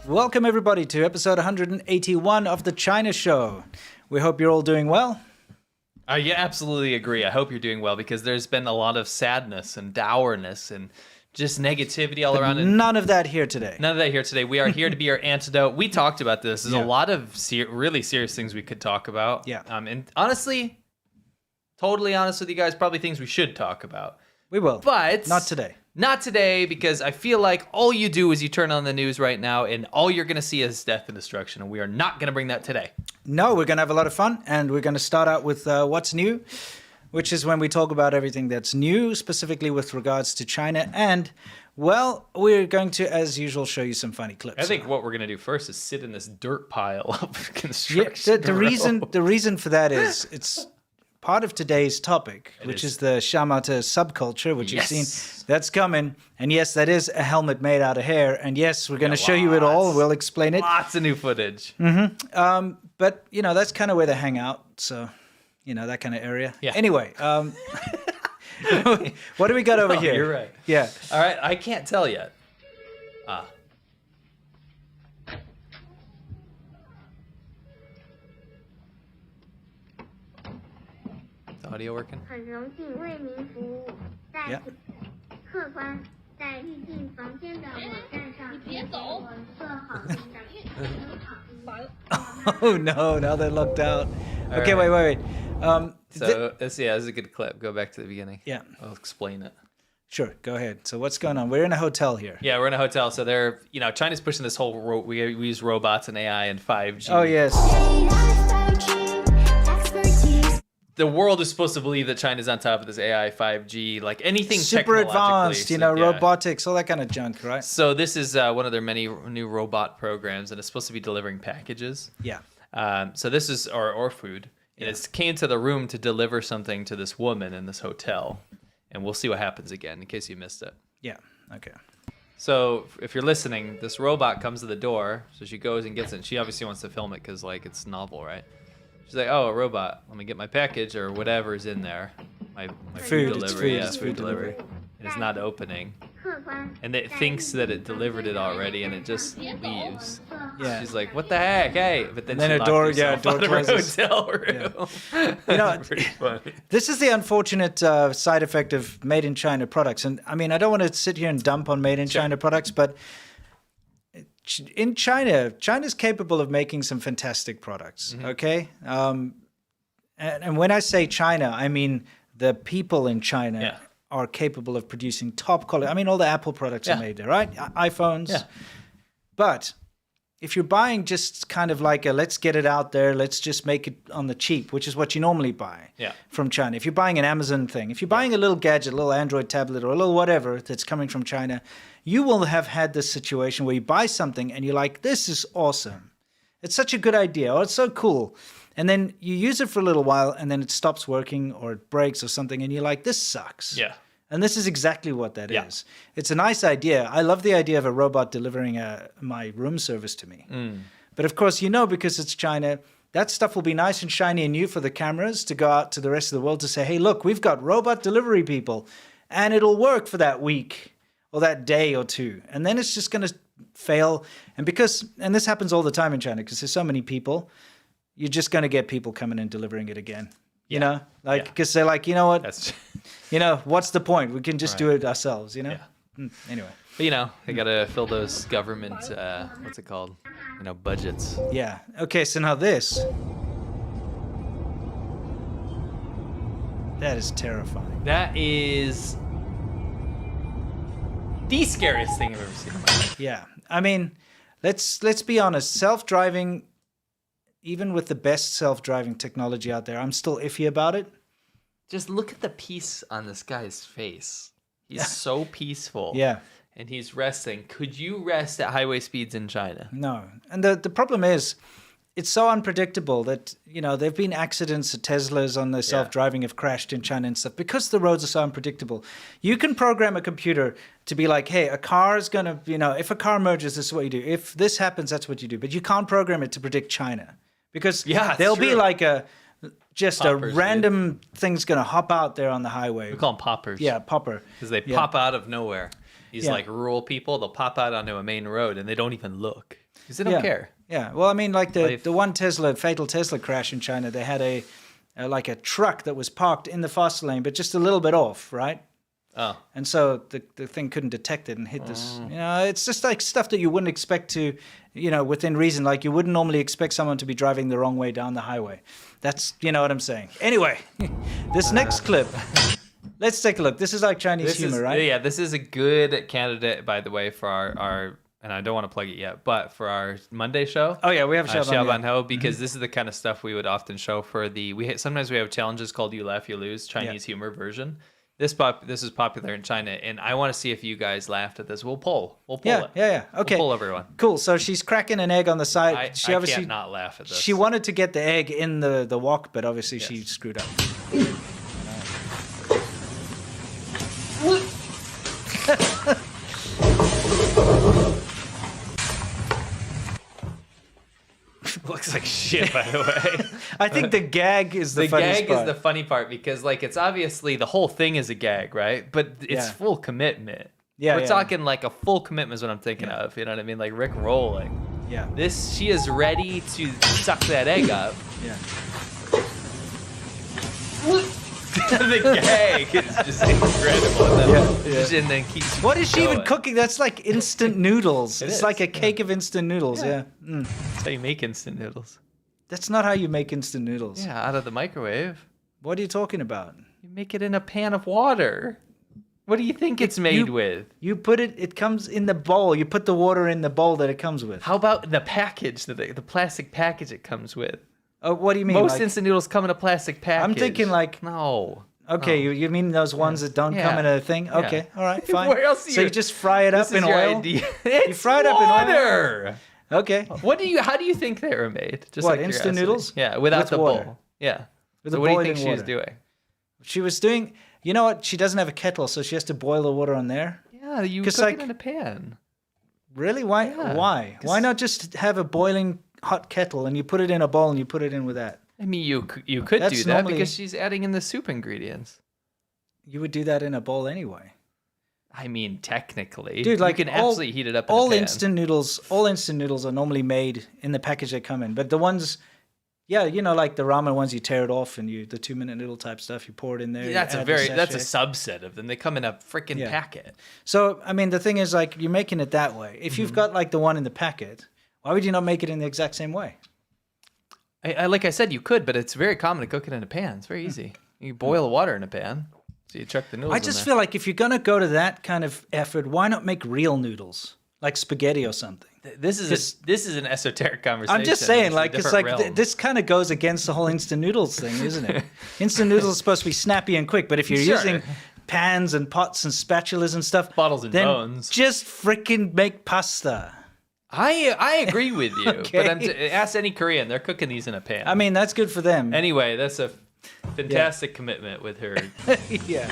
Welcome everybody to episode 181 of the China Show. We hope you're all doing well. Yeah, absolutely agree. I hope you're doing well because there's been a lot of sadness and dourness and just negativity all around. And none of that here today. None of that here today. We are here to be your antidote. We talked about this. There's a lot of really serious things we could talk about. Yeah. And honestly, totally honest with you guys, probably things we should talk about. We will. But not today. Not today, because I feel like all you do is you turn on the news right now and all you're going to see is death and destruction. And we are not going to bring that today. No, we're going to have a lot of fun. And we're going to start out with what's new, which is when we talk about everything that's new, specifically with regards to China. And, well, we're going to, as usual, show you some funny clips. I think what we're going to do first is sit in this dirt pile of construction. Yeah, the reason for that is it's part of today's topic, which is the Shamata subculture, which you've seen. That's coming. And yes, that is a helmet made out of hair. And yes, we're going to show you it all. We'll explain it. Lots of new footage. Mm-hmm. But, you know, that's kind of where they hang out. So, you know, that kind of area. Yeah. Anyway, what do we got over here? You're right. Yeah. All right. I can't tell yet. Audio working? 很荣幸为您服务。在客官在预订房间的网站上给我做好的Oh no! Now they're locked out. Okay, right. wait. This is a good clip. Go back to the beginning. Yeah, I'll explain it. Sure, go ahead. So what's going on? We're in a hotel here. Yeah, we're in a hotel. So they're, China's pushing this whole. We use robots and AI and 5G. Oh yes. The world is supposed to believe that China's on top of this AI, 5G, like anything super advanced, robotics, all that kind of junk, right? So this is one of their many new robot programs, and it's supposed to be delivering packages. Yeah. So this is or food, and it came to the room to deliver something to this woman in this hotel, and we'll see what happens again in case you missed it. Yeah. Okay. So if you're listening, this robot comes to the door, so she goes and gets it. And she obviously wants to film it because it's novel, right? She's like, oh, a robot. Let me get my package or whatever is in there. My food delivery. It's food delivery. And it's not opening. And it thinks that it delivered it already and it just leaves. Yeah. She's like, what the heck? Hey. But then a door closes. Hotel room. Yeah. Pretty funny. This is the unfortunate side effect of made in China products. And I mean, I don't want to sit here and dump on made in China products, but in China's capable of making some fantastic products, okay? And when I say China, I mean the people in China are capable of producing top quality. I mean, all the Apple products are made there, right? iPhones. Yeah. But if you're buying just kind of like let's get it out there, let's just make it on the cheap, which is what you normally buy from China. If you're buying an Amazon thing, if you're buying a little gadget, a little Android tablet or a little whatever that's coming from China, you will have had this situation where you buy something and you're like, this is awesome. It's such a good idea. Oh, it's so cool. And then you use it for a little while and then it stops working or it breaks or something and you're like, this sucks. Yeah. And this is exactly what that is. It's a nice idea. I love the idea of a robot delivering my room service to me. But of course, because it's China, that stuff will be nice and shiny and new for the cameras to go out to the rest of the world to say, hey, look, we've got robot delivery people. And it'll work for that week or that day or two. And then it's just going to fail. And this happens all the time in China because there's so many people, you're just going to get people coming and delivering it again. Because they're like, you know what? What's the point? We can just do it ourselves, Yeah. Anyway. But, they got to fill those government, what's it called? Budgets. Yeah. Okay, so now this. That is terrifying. That is the scariest thing I've ever seen in my life. Yeah. I mean, let's be honest. Self-driving, even with the best self-driving technology out there, I'm still iffy about it. Just look at the peace on this guy's face. He's so peaceful. Yeah. And he's resting. Could you rest at highway speeds in China? No. And the problem is, it's so unpredictable that, there have been accidents at Teslas on the self-driving have crashed in China and stuff because the roads are so unpredictable. You can program a computer to be like, hey, a car is going to, if a car merges, this is what you do. If this happens, that's what you do. But you can't program it to predict China because there'll be like a random thing's going to hop out there on the highway. We call them poppers. Yeah, popper. Because they pop out of nowhere. These like rural people, they'll pop out onto a main road and they don't even look because they don't care. Yeah. Well, I mean, like the one fatal Tesla crash in China, they had a truck that was parked in the fast lane, but just a little bit off, right? Oh. And so the thing couldn't detect it and hit this. You know, it's just like stuff that you wouldn't expect to, you know, within reason. Like you wouldn't normally expect someone to be driving the wrong way down the highway. That's, you know what I'm saying. Anyway, this next clip, let's take a look. This is like Chinese humor, right? Yeah, this is a good candidate, by the way, for our and I don't want to plug it yet, but for our Monday show. Oh yeah, we have Xiaobanhou, because this is the kind of stuff we would often show for sometimes we have challenges called You Laugh, You Lose, Chinese humor version. This is popular in China, and I want to see if you guys laughed at this. We'll pull it. Yeah. Okay. We'll pull everyone. Cool. So she's cracking an egg on the side. I obviously can't not laugh at this. She wanted to get the egg in the wok, but obviously she screwed up. Looks like shit, by the way. I think the gag is the funniest part. The gag is the funny part because, like, it's obviously the whole thing is a gag, right? But it's full commitment. Yeah, we're talking like a full commitment is what I'm thinking of. You know what I mean? Like Rick rolling. Yeah. She is ready to suck that egg up. Yeah. The gag is just incredible. And then keeps what is she going. even cooking? That's like instant noodles. It's like a cake of instant noodles. Yeah. That's how you make instant noodles. That's not how you make instant noodles. Yeah, out of the microwave. What are you talking about? You make it in a pan of water. What do you think it's made with? You put it comes in the bowl. You put the water in the bowl that it comes with. How about the package, the plastic package it comes with? Oh, what do you mean? Most instant noodles come in a plastic package. I'm thinking like... No. Okay, no. You mean those ones that don't come in a thing? Okay, all right, fine. Where else so you just fry it up in oil? You fry it up in oil? Okay. How do you think they were made? Just what, instant noodles? Yeah, without the water. bowl. Yeah. With so what do you think she was doing? She was doing... You know what? She doesn't have a kettle, so she has to boil the water on there. Yeah, you cook it in a pan. Really? Why? Yeah, why? Why not just have a boiling hot kettle and you put it in a bowl and you put it in with that? I mean, you could do that because she's adding in the soup ingredients. You would do that in a bowl anyway. I mean, technically, dude, like you can absolutely heat it up. All in a pan. instant noodles are normally made in the package they come in, but the ones. Yeah, you know, like the ramen ones, you tear it off and the 2-minute noodle type stuff, you pour it in there. Yeah, that's a subset of them. They come in a freaking packet. So, I mean, the thing is, like, you're making it that way. If you've got like the one in the packet, why would you not make it in the exact same way? Like I said, you could, but it's very common to cook it in a pan. It's very easy. You boil the water in a pan, so you chuck the noodles. I just feel like if you're gonna go to that kind of effort, why not make real noodles, like spaghetti or something? This is an esoteric conversation. I'm just saying, like, it's like this kind of goes against the whole instant noodles thing, isn't it? Instant noodles are supposed to be snappy and quick, but if you're using pans and pots and spatulas and stuff, bottles and then bones, just freaking make pasta. I agree with you, but ask any Korean, they're cooking these in a pan. I mean, that's good for them. Anyway, that's a fantastic commitment with her. Yeah.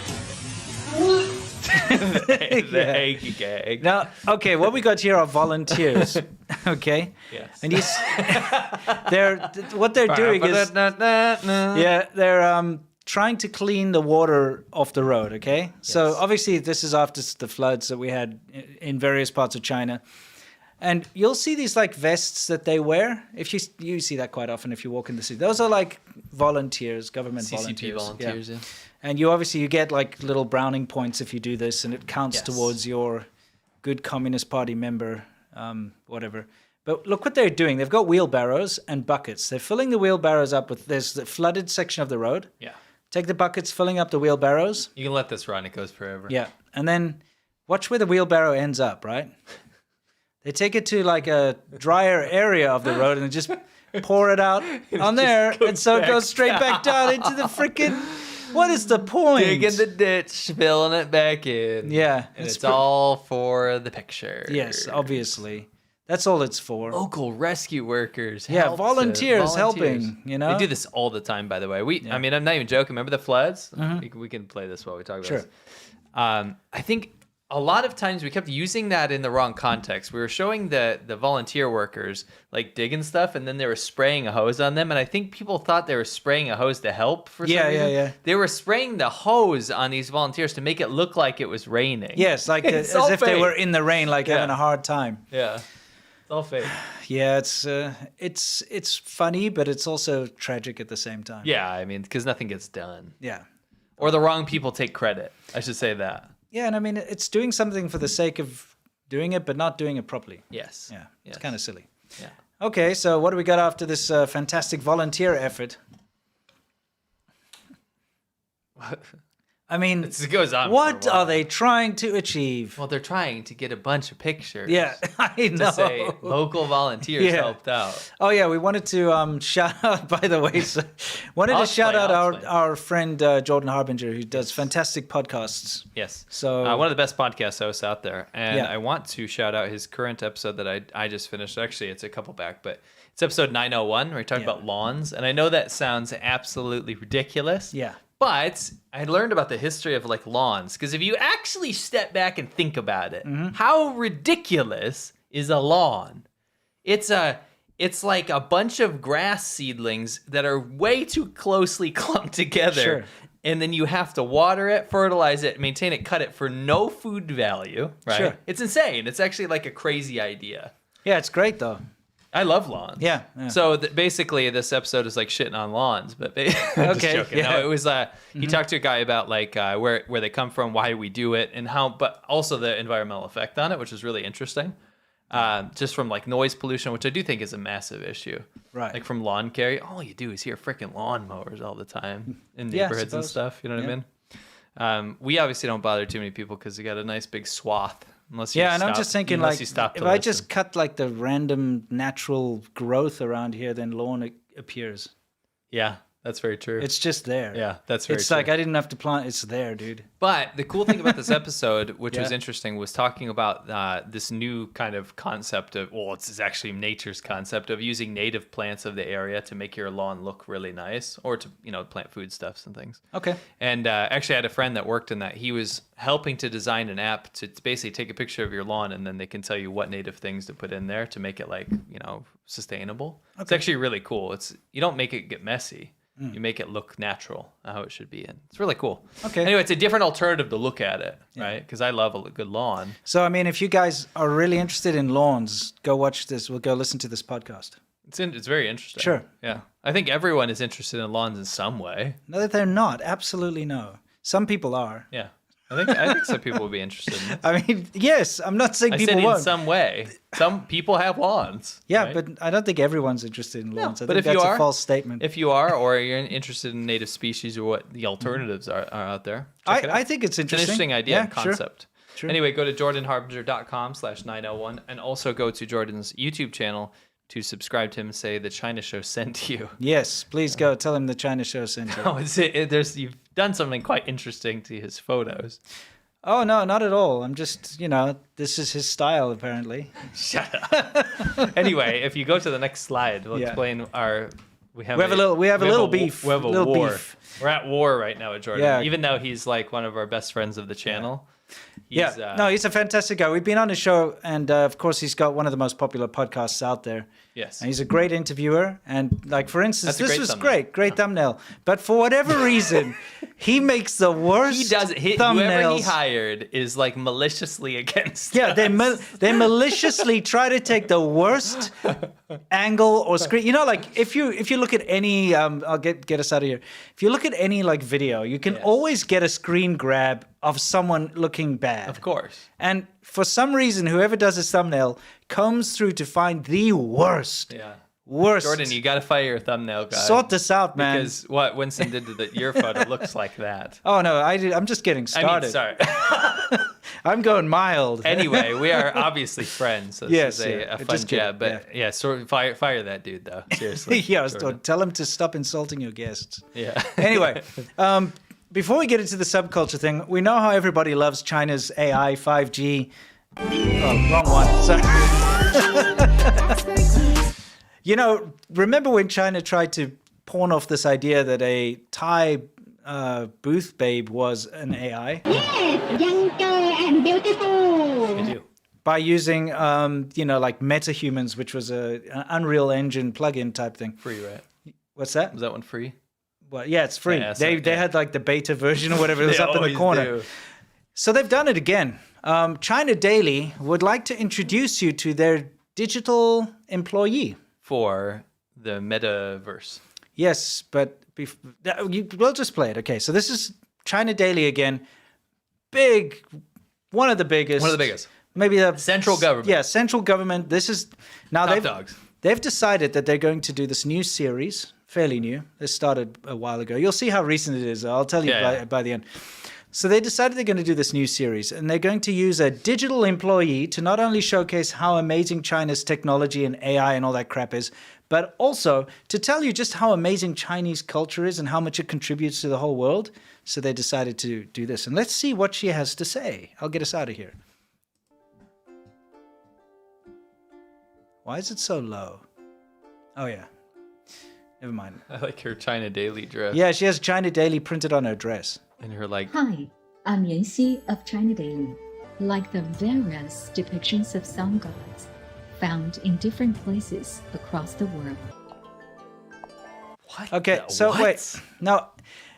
the egg gag. Now, okay, what we got here are volunteers. Okay. Yes. And what they're doing is they're trying to clean the water off the road. Okay. So obviously this is after the floods that we had in various parts of China. And you'll see these like vests that they wear. If you see that quite often if you walk in the city. Those are like volunteers, government CCP volunteers. Yeah. And you get like little browning points if you do this, and it counts towards your good Communist Party member, whatever. But look what they're doing. They've got wheelbarrows and buckets. They're filling the wheelbarrows up there's the flooded section of the road. Yeah. Take the buckets, filling up the wheelbarrows. You can let this run. It goes forever. Yeah. And then watch where the wheelbarrow ends up, right? They take it to like a drier area of the road and just pour it out on there. And so it goes straight back down into the freaking... What is the point? Dig in the ditch, filling it back in. Yeah. And it's all for the picture. Yes, obviously. That's all it's for. Local rescue workers. Volunteers helping, you know? They do this all the time, by the way. I mean, I'm not even joking. Remember the floods? We can play this while we talk about this. I think a lot of times we kept using that in the wrong context. We were showing the volunteer workers like digging stuff, and then they were spraying a hose on them. And I think people thought they were spraying a hose to help for some reason. Yeah. They were spraying the hose on these volunteers to make it look like it was raining. Yes, like as if they were in the rain, like having a hard time. Yeah, it's all fake. Yeah, it's funny, but it's also tragic at the same time. Yeah, I mean, because nothing gets done. Yeah. Or the wrong people take credit. I should say that. Yeah, and I mean, it's doing something for the sake of doing it, but not doing it properly. Yes. Yeah, it's kind of silly. Yeah. Okay, so what do we got after this fantastic volunteer effort? I mean, It goes on. what are they trying to achieve? Well, they're trying to get a bunch of pictures. Yeah, I know. To say local volunteers helped out. Oh yeah, we wanted to shout out. By the way, to shout out our friend Jordan Harbinger, who does fantastic podcasts. Yes. So one of the best podcast hosts out there, and Yeah. I want to shout out his current episode that I just finished. Actually, it's a couple back, but it's episode 901 where he talked about lawns, and I know that sounds absolutely ridiculous. Yeah. But I learned about the history of like lawns, because if you actually step back and think about it, how ridiculous is a lawn? It's like a bunch of grass seedlings that are way too closely clumped together. Sure. And then you have to water it, fertilize it, maintain it, cut it for no food value, right? Sure. It's insane. It's actually like a crazy idea. Yeah, it's great though. I love lawns. Yeah. So basically, this episode is like shitting on lawns, but just joking. Yeah. No, it was he talked to a guy about like where they come from, why we do it, and how, but also the environmental effect on it, which is really interesting. Just from like noise pollution, which I do think is a massive issue. Right. Like from lawn care, all you do is hear freaking lawnmowers all the time in Yeah, I neighborhoods and suppose. stuff. You know what I mean? We obviously don't bother too many people because they got a nice big swath. Unless you Yeah, and I'm stop- just thinking unless like, you stop to if I listen. just cut like the random natural growth around here, then lawn appears. Yeah, that's very true. It's just there. Yeah, that's very It's true. like I didn't have to plant. It's there, dude. But the cool thing about this episode, which was Yeah. interesting, was talking about this new kind of concept of, well, it's actually nature's concept of using native plants of the area to make your lawn look really nice, or to, plant foodstuffs and things. Okay. And actually, I had a friend that worked in that. He was helping to design an app to basically take a picture of your lawn, and then they can tell you what native things to put in there to make it like, sustainable. It's actually really cool. You don't make it get messy. You make it look natural, how it should be. And it's really cool. Okay. Anyway, it's a different alternative to look at it, right? Because I love a good lawn. So I mean, if you guys are really interested in lawns, go watch this. We'll go listen to this podcast. It's very interesting. Sure. Yeah. I think everyone is interested in lawns in some way. No, that they're not. Absolutely no. Some people are. Yeah. I think some people would be interested in it. I mean, yes. I'm not saying I people said in won't. some way. Some people have lawns. Yeah, right? but I don't think everyone's interested in lawns. I but think if you that's are, a false statement. If you are, or you're interested in native species or what the alternatives are out there, check it out. I think it's It's an interesting. interesting idea and Yeah, sure. concept. Sure. Anyway, go to jordanharbinger.com/901 and also go to Jordan's YouTube channel to subscribe to him and say the China Show sent you. Yes, please go. Tell him the China Show sent you. Oh, you've done something quite interesting to his photos. Oh, no, not at all. I'm just, this is his style, apparently. Shut up. Anyway, if you go to the next slide, we'll Yeah. explain we have a little beef. We have a Little war. beef. We're at war right now with Jordan. Yeah. Even though he's like one of our best friends of the channel. He's, No, he's a fantastic guy. We've been on his show, and of course, he's got one of the most popular podcasts out there. Yes. And he's a great interviewer. And, like, for instance, That's a this great was thumbnail. great thumbnail. But for whatever reason, he makes the worst He does it. thumbnails. Whoever he hired is like maliciously against. Yeah, us. they maliciously try to take the worst angle or screen. Like if you look at any, I'll get us out of here. If you look at any like video, you can always get a screen grab of someone looking bad. Of course. And for some reason, whoever does his thumbnail comes through to find the worst. Yeah. Worst. Jordan, you got to fire your thumbnail guy. Sort this out, man. Because what Winston did to your photo looks like that. Oh no, I'm just getting started. Sorry. I'm going mild. Anyway, we are obviously friends. So this is a fun just kidding, jab. But yeah, sort of fire that dude though. Seriously. Yeah, Jordan. tell him to stop insulting your guests. Yeah. Anyway, before we get into the subculture thing, we know how everybody loves China's AI, 5G. Oh, wrong one. Sorry. Remember when China tried to pawn off this idea that a Thai booth babe was an AI. Yes, younger and beautiful. I do. By using, like MetaHumans, which was an Unreal Engine plugin type thing. Free, right? What's that? Was that one free? Well, yeah, it's free. Yeah, they had like the beta version or whatever. It was They up in the always corner. do. So they've done it again. China Daily would like to introduce you to their digital employee. For the metaverse. Yes, but we'll just play it. Okay, so this is China Daily again. One of the biggest. One of the biggest. Maybe the Central government. Yeah, central government. This is now Top dogs. They've decided that they're going to do this new series, fairly new. This started a while ago. You'll see how recent it is. I'll tell you by the end. So they decided they're going to do this new series, and they're going to use a digital employee to not only showcase how amazing China's technology and AI and all that crap is, but also to tell you just how amazing Chinese culture is and how much it contributes to the whole world. So they decided to do this. And let's see what she has to say. I'll get us out of here. Why is it so low? Oh, yeah. Never mind. I like her China Daily dress. Yeah, she has China Daily printed on her dress. And her like. Hi, I'm Yanxi of China Daily. Like the various depictions of sun gods found in different places across the world. What? Okay, the so what? wait.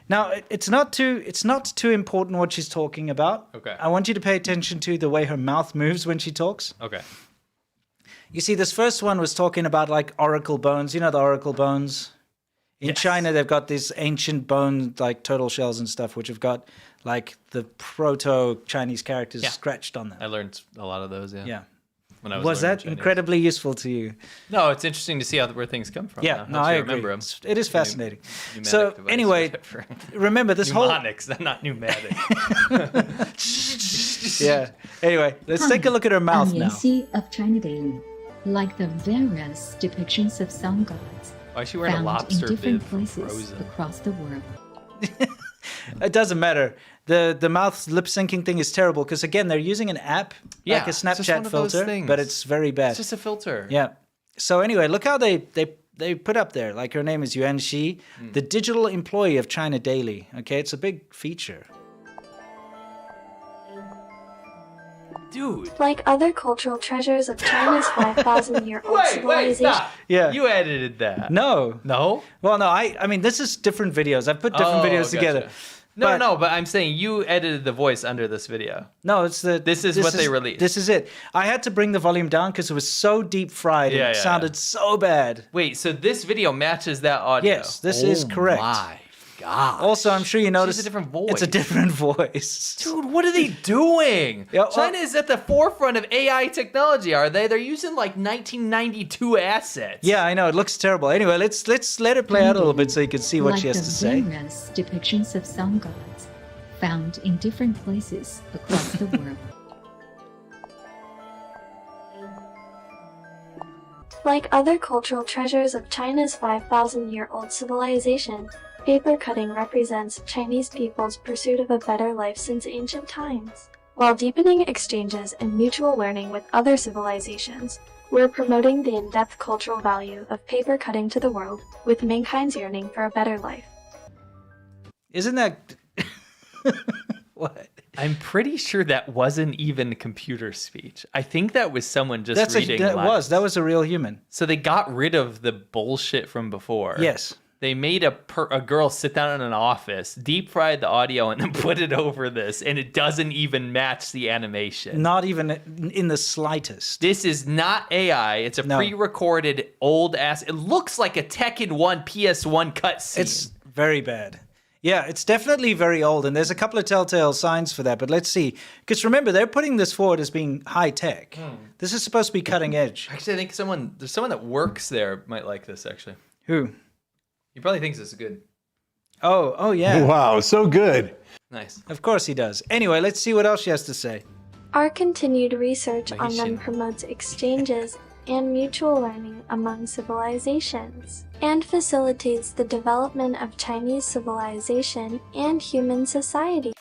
Now it's not too important what she's talking about. Okay. I want you to pay attention to the way her mouth moves when she talks. Okay. You see, this first one was talking about like oracle bones. You know the oracle bones? In Yes. China, they've got these ancient bone, like turtle shells and stuff, which have got like the proto-Chinese characters Yeah. scratched on them. I learned a lot of those, Yeah. When I was Was learning that Chinese. incredibly useful to you? No, it's interesting to see where things come from. Yeah, Helps no, you I agree. remember 'em. It is fascinating. Pneumatic So device, anyway, whatever. remember this whole... Mnemonics, not pneumatic. Yeah. Anyway, let's take a look at her mouth I'm now. Yanxi of China Daily. Like the various depictions of sun gods Why is she wearing a found in lobster different bib from places Frozen? across the world. It doesn't matter. The mouth lip syncing thing is terrible because again they're using an app Yeah, like a it's just Snapchat one of those filter, things. but it's very bad. It's just a filter. Yeah. So anyway, look how they put up there. Like her name is Yuan Shi, the digital employee of China Daily. Okay, it's a big feature. Dude. Like other cultural treasures of China's 5,000-year-old Wait, civilization. stop. Yeah. You edited that. No. No? Well, no. I mean, this is different videos. I've put different videos gotcha. together. No, But- but I'm saying you edited the voice under this video. No, it's the. This is what they released. This is it. I had to bring the volume down because it was so deep fried and Yeah, it yeah, sounded so bad. Wait, so this video matches that audio? Yes, this is correct. Oh my god. Also, I'm sure you noticed a different voice. It's a different voice. Dude, what are they doing? Yeah, well- China is at the forefront of AI technology, are they? They're using like 1992 assets. Yeah, I know. It looks terrible. Anyway, let's let it play out a little bit so you can see what like she has the to say. various depictions of sun gods found in different places across the world. Like other cultural treasures of China's 5,000-year-old civilization, paper cutting represents Chinese people's pursuit of a better life since ancient times. While deepening exchanges and mutual learning with other civilizations, we're promoting the in-depth cultural value of paper cutting to the world, with mankind's yearning for a better life. Isn't that what? I'm pretty sure that wasn't even computer speech. I think that was someone just reading That lines. was a real human. So they got rid of the bullshit from before. Yes. They made a girl sit down in an office, deep fried the audio, and then put it over this, and it doesn't even match the animation. Not even in the slightest. This is not AI. It's a No. pre-recorded old ass. It looks like a Tekken 1 PS1 cutscene. It's very bad. Yeah, it's definitely very old, and there's a couple of telltale signs for that. But let's see, because remember they're putting this forward as being high tech. This is supposed to be cutting edge. Actually, I think there's someone that works there might like this. Actually, Who? he probably thinks this is good. Oh yeah. Wow, so good. Nice. Of course he does. Anyway, let's see what else she has to say. Our continued research on them Mahishin. promotes exchanges and mutual learning among civilizations, and facilitates the development of Chinese civilization and human society.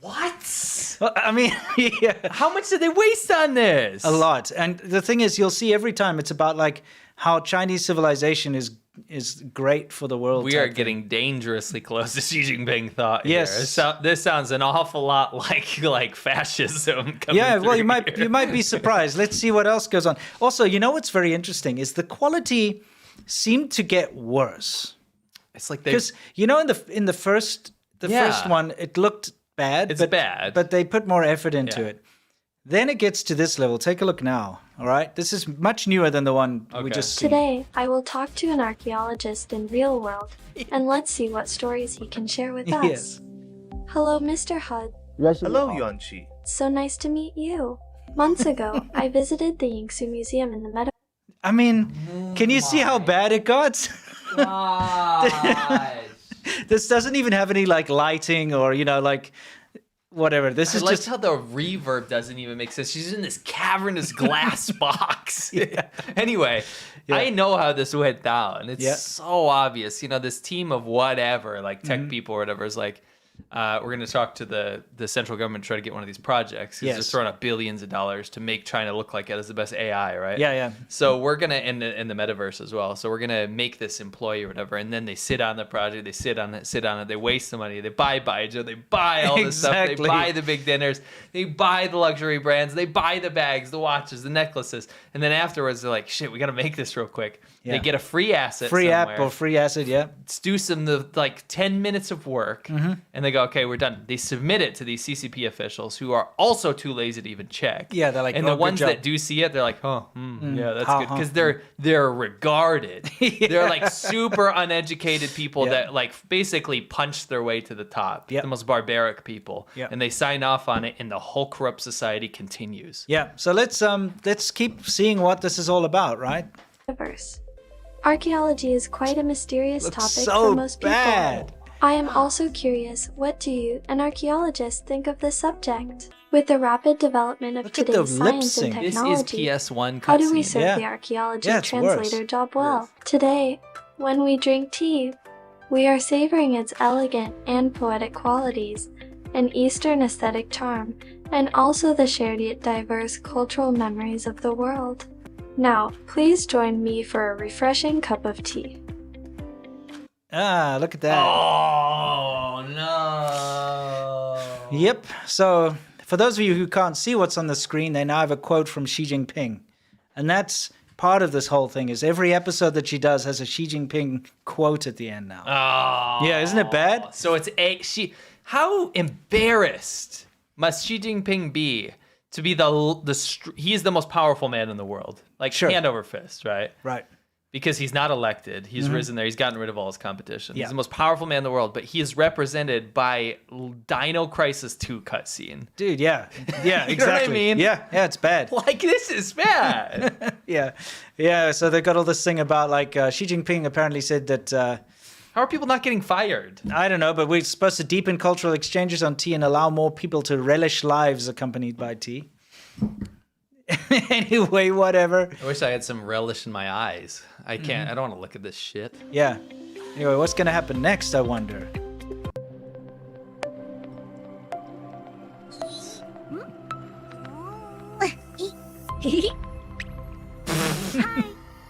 What? Well, I mean, yeah, How much did they waste on this? a lot. And the thing is, you'll see every time it's about like how Chinese civilization is is great for the world. We type are thing. getting dangerously close to Xi Jinping thought. Yes. Here. So, this sounds an awful lot like fascism. Coming Yeah, well, you through might here. be surprised. Let's see what else goes on. Also, you know what's very interesting is the quality seemed to get worse. It's like they. Because in the first Yeah. one, it looked bad. It's bad. but they put more effort into Yeah. it. Then it gets to this level. Take a look now. All right, this is much newer than the one we Okay. just seen. Today, I will talk to an archaeologist in real world, and let's see what stories he can share with us. Yes. Hello, Mr. Hud. Hello, Yuanqi. So nice to meet you. Months ago, I visited the Yingsu Museum in the meta. I mean, can you see how bad it got? This doesn't even have any like lighting or like whatever. This I is like just how the reverb doesn't even make sense. She's in this cavernous glass box. Anyway, I know how this went down. It's so obvious. This team of whatever, like tech people or whatever, is like, we're going to talk to the central government to try to get one of these projects. Because they're throwing up billions of dollars to make China look like it has the best AI, right? Yeah. So we're going to, in the metaverse as well, so we're going to make this employee or whatever, and then they sit on the project, they sit on it, they waste the money, they buy Baijiu, they buy all this stuff, they buy the big dinners, they buy the luxury brands, they buy the bags, the watches, the necklaces, and then afterwards they're like, shit, we got to make this real quick. Yeah. They get a free asset free somewhere. app or free asset. Yeah. Let's do some 10 minutes of work, and they go, okay, we're done. They submit it to these CCP officials who are also too lazy to even check. Yeah, they're like, and "Oh, the good ones job." that do see it, they're like, oh, yeah, that's good, because huh. they're regarded. They're like super uneducated people that like basically punch their way to the top. Yep. The most barbaric people, Yep. and they sign off on it, and the whole corrupt society continues. Yeah. So let's keep seeing what this is all about, right? Metaverse. Archaeology is quite a mysterious Looks topic so for most people. bad. I am also curious, what do you, an archaeologist, think of this subject? With the rapid development of Look at the today's science and lip sync. This is technology, PS1 how do we cutscene. serve Yeah. the archaeology Yeah, it's translator worse. job well? Today, when we drink tea, we are savoring its elegant and poetic qualities, an Eastern aesthetic charm, and also the shared yet diverse cultural memories of the world. Now, please join me for a refreshing cup of tea. Ah, look at that. Oh no. Yep. So for those of you who can't see what's on the screen, they now have a quote from Xi Jinping. And that's part of this whole thing is every episode that she does has a Xi Jinping quote at the end now. Oh. Yeah, isn't it bad? So it's how embarrassed must Xi Jinping be to be he is the most powerful man in the world. Like Sure. hand over fist, right? Right. Because he's not elected. He's risen there. He's gotten rid of all his competition. Yeah. He's the most powerful man in the world, but he is represented by Dino Crisis 2 cutscene. Dude, yeah. Yeah, exactly. You know what I mean? Yeah, it's bad. Like, this is bad. Yeah, so they got all this thing about like Xi Jinping apparently said that How are people not getting fired? I don't know, but we're supposed to deepen cultural exchanges on tea and allow more people to relish lives accompanied by tea. Anyway, whatever. I wish I had some relish in my eyes. I can't. I don't want to look at this shit. Yeah. Anyway, what's going to happen next, I wonder?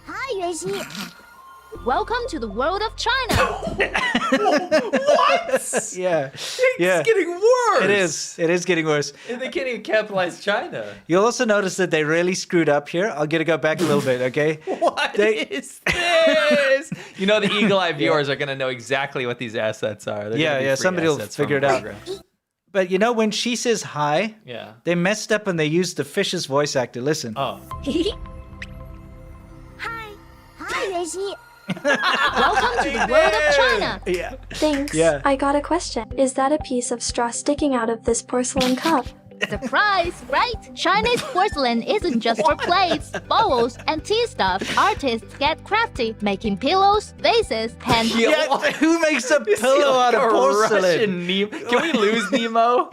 Hi, Yuanqi. Welcome to the world of China. Yeah. It's getting worse. It is getting worse. And they can't even capitalize China. You'll also notice that they really screwed up here. I'll get to go back a little bit, okay? What is this? You know, the eagle-eye viewers are going to know exactly what these assets are. They're gonna be free somebody will assets from figure it the out. program. But you know, when she says hi, Yeah. they messed up and they used the fish's voice actor. Listen. Oh. Hi, Yuanqi. Welcome to the world of China. Yeah. Thanks. Yeah. I got a question. Is that a piece of straw sticking out of this porcelain cup? Surprise, right? Chinese porcelain isn't just for plates, bowls, and tea stuff. Artists get crafty, making pillows, vases, and Yeah, who makes a pillow out of porcelain? Russian Nemo. Can we lose Nemo?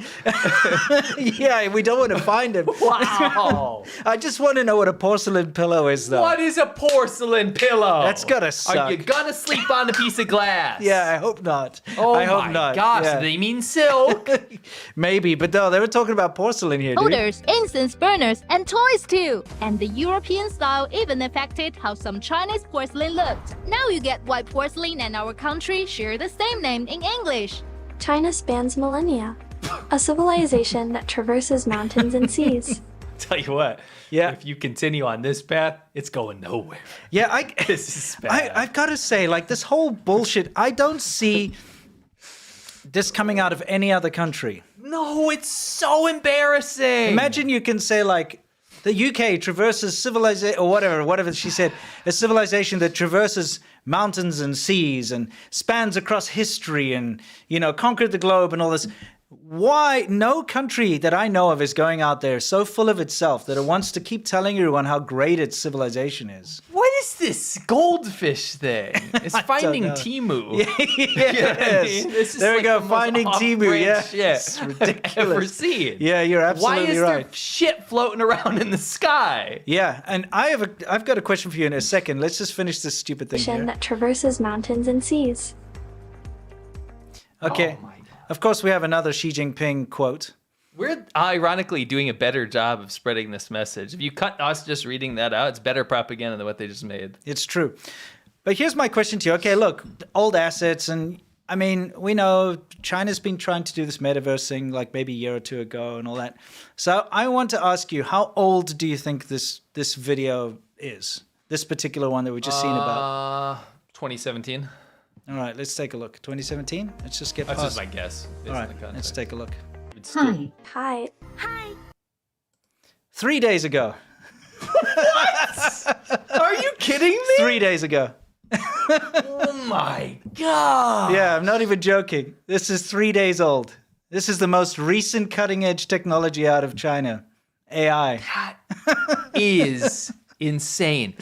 Yeah, we don't want to find him. Wow. I just want to know what a porcelain pillow is, though. What is a porcelain pillow? That's gotta suck. Are you gonna sleep on a piece of glass? Yeah, I hope not. Oh I hope my not. gosh, Yeah. they mean silk. Maybe, but no, they were talking about porcelain here, dude. holders, incense burners, and toys too. And the European style even affected how some Chinese porcelain looked. Now you get why porcelain and our country share the same name in English. China spans millennia. A civilization that traverses mountains and seas. Tell you what, Yeah. if you continue on this path, it's going nowhere. Yeah, This is bad. I've got to say, like, this whole bullshit, I don't see this coming out of any other country. No, it's so embarrassing. Imagine you can say, like, the UK traverses civilization, or whatever she said, a civilization that traverses mountains and seas and spans across history and, you know, conquered the globe and all this. Why no country that I know of is going out there so full of itself that it wants to keep telling everyone how great its civilization is? What is this goldfish thing? It's Finding know. Timu. Yes. This is There we like go, the most Finding Timu. Yeah, off-brand shit it's I've ever ridiculous. seen. Yeah, you're absolutely Why is right. there shit floating around in the sky? Yeah, and I've got a question for you in a second. Let's just finish this stupid thing here. That traverses mountains and seas. Okay. Oh my God. Of course, we have another Xi Jinping quote. We're ironically doing a better job of spreading this message. If you cut us just reading that out, it's better propaganda than what they just made. It's true. But here's my question to you. Okay, look, old assets, and I mean, we know China's been trying to do this metaverse thing like maybe a year or two ago and all that. So I want to ask you, how old do you think this video is? This particular one that we just seen about? 2017. All right, let's take a look. 2017? Let's just get That's past. just my guess. All Based on right, the context. let's take a look. It's still- Hi. Hi. 3 days ago. Are you kidding me? 3 days ago. Oh my God. Yeah, I'm not even joking. This is 3 days old. This is the most recent cutting edge technology out of China. AI. That is insane.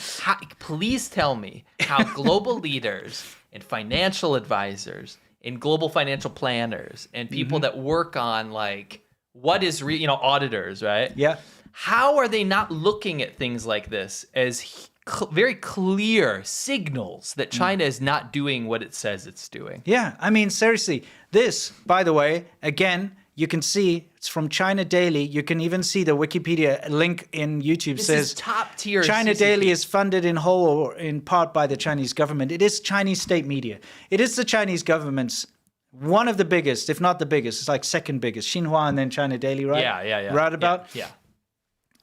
Please tell me how global leaders and financial advisors and global financial planners and people that work on like what is auditors, right? Yeah. How are they not looking at things like this as very clear signals that China is not doing what it says it's doing? Yeah, I mean, seriously. This, by the way, again, you can see it's from China Daily. You can even see the Wikipedia link in YouTube This says is top tier. China CCP. Daily is funded in whole or in part by the Chinese government. It is Chinese state media. It is the Chinese government's one of the biggest, if not the biggest. It's like second biggest. Xinhua and then China Daily, right? Yeah. Right about? Yeah.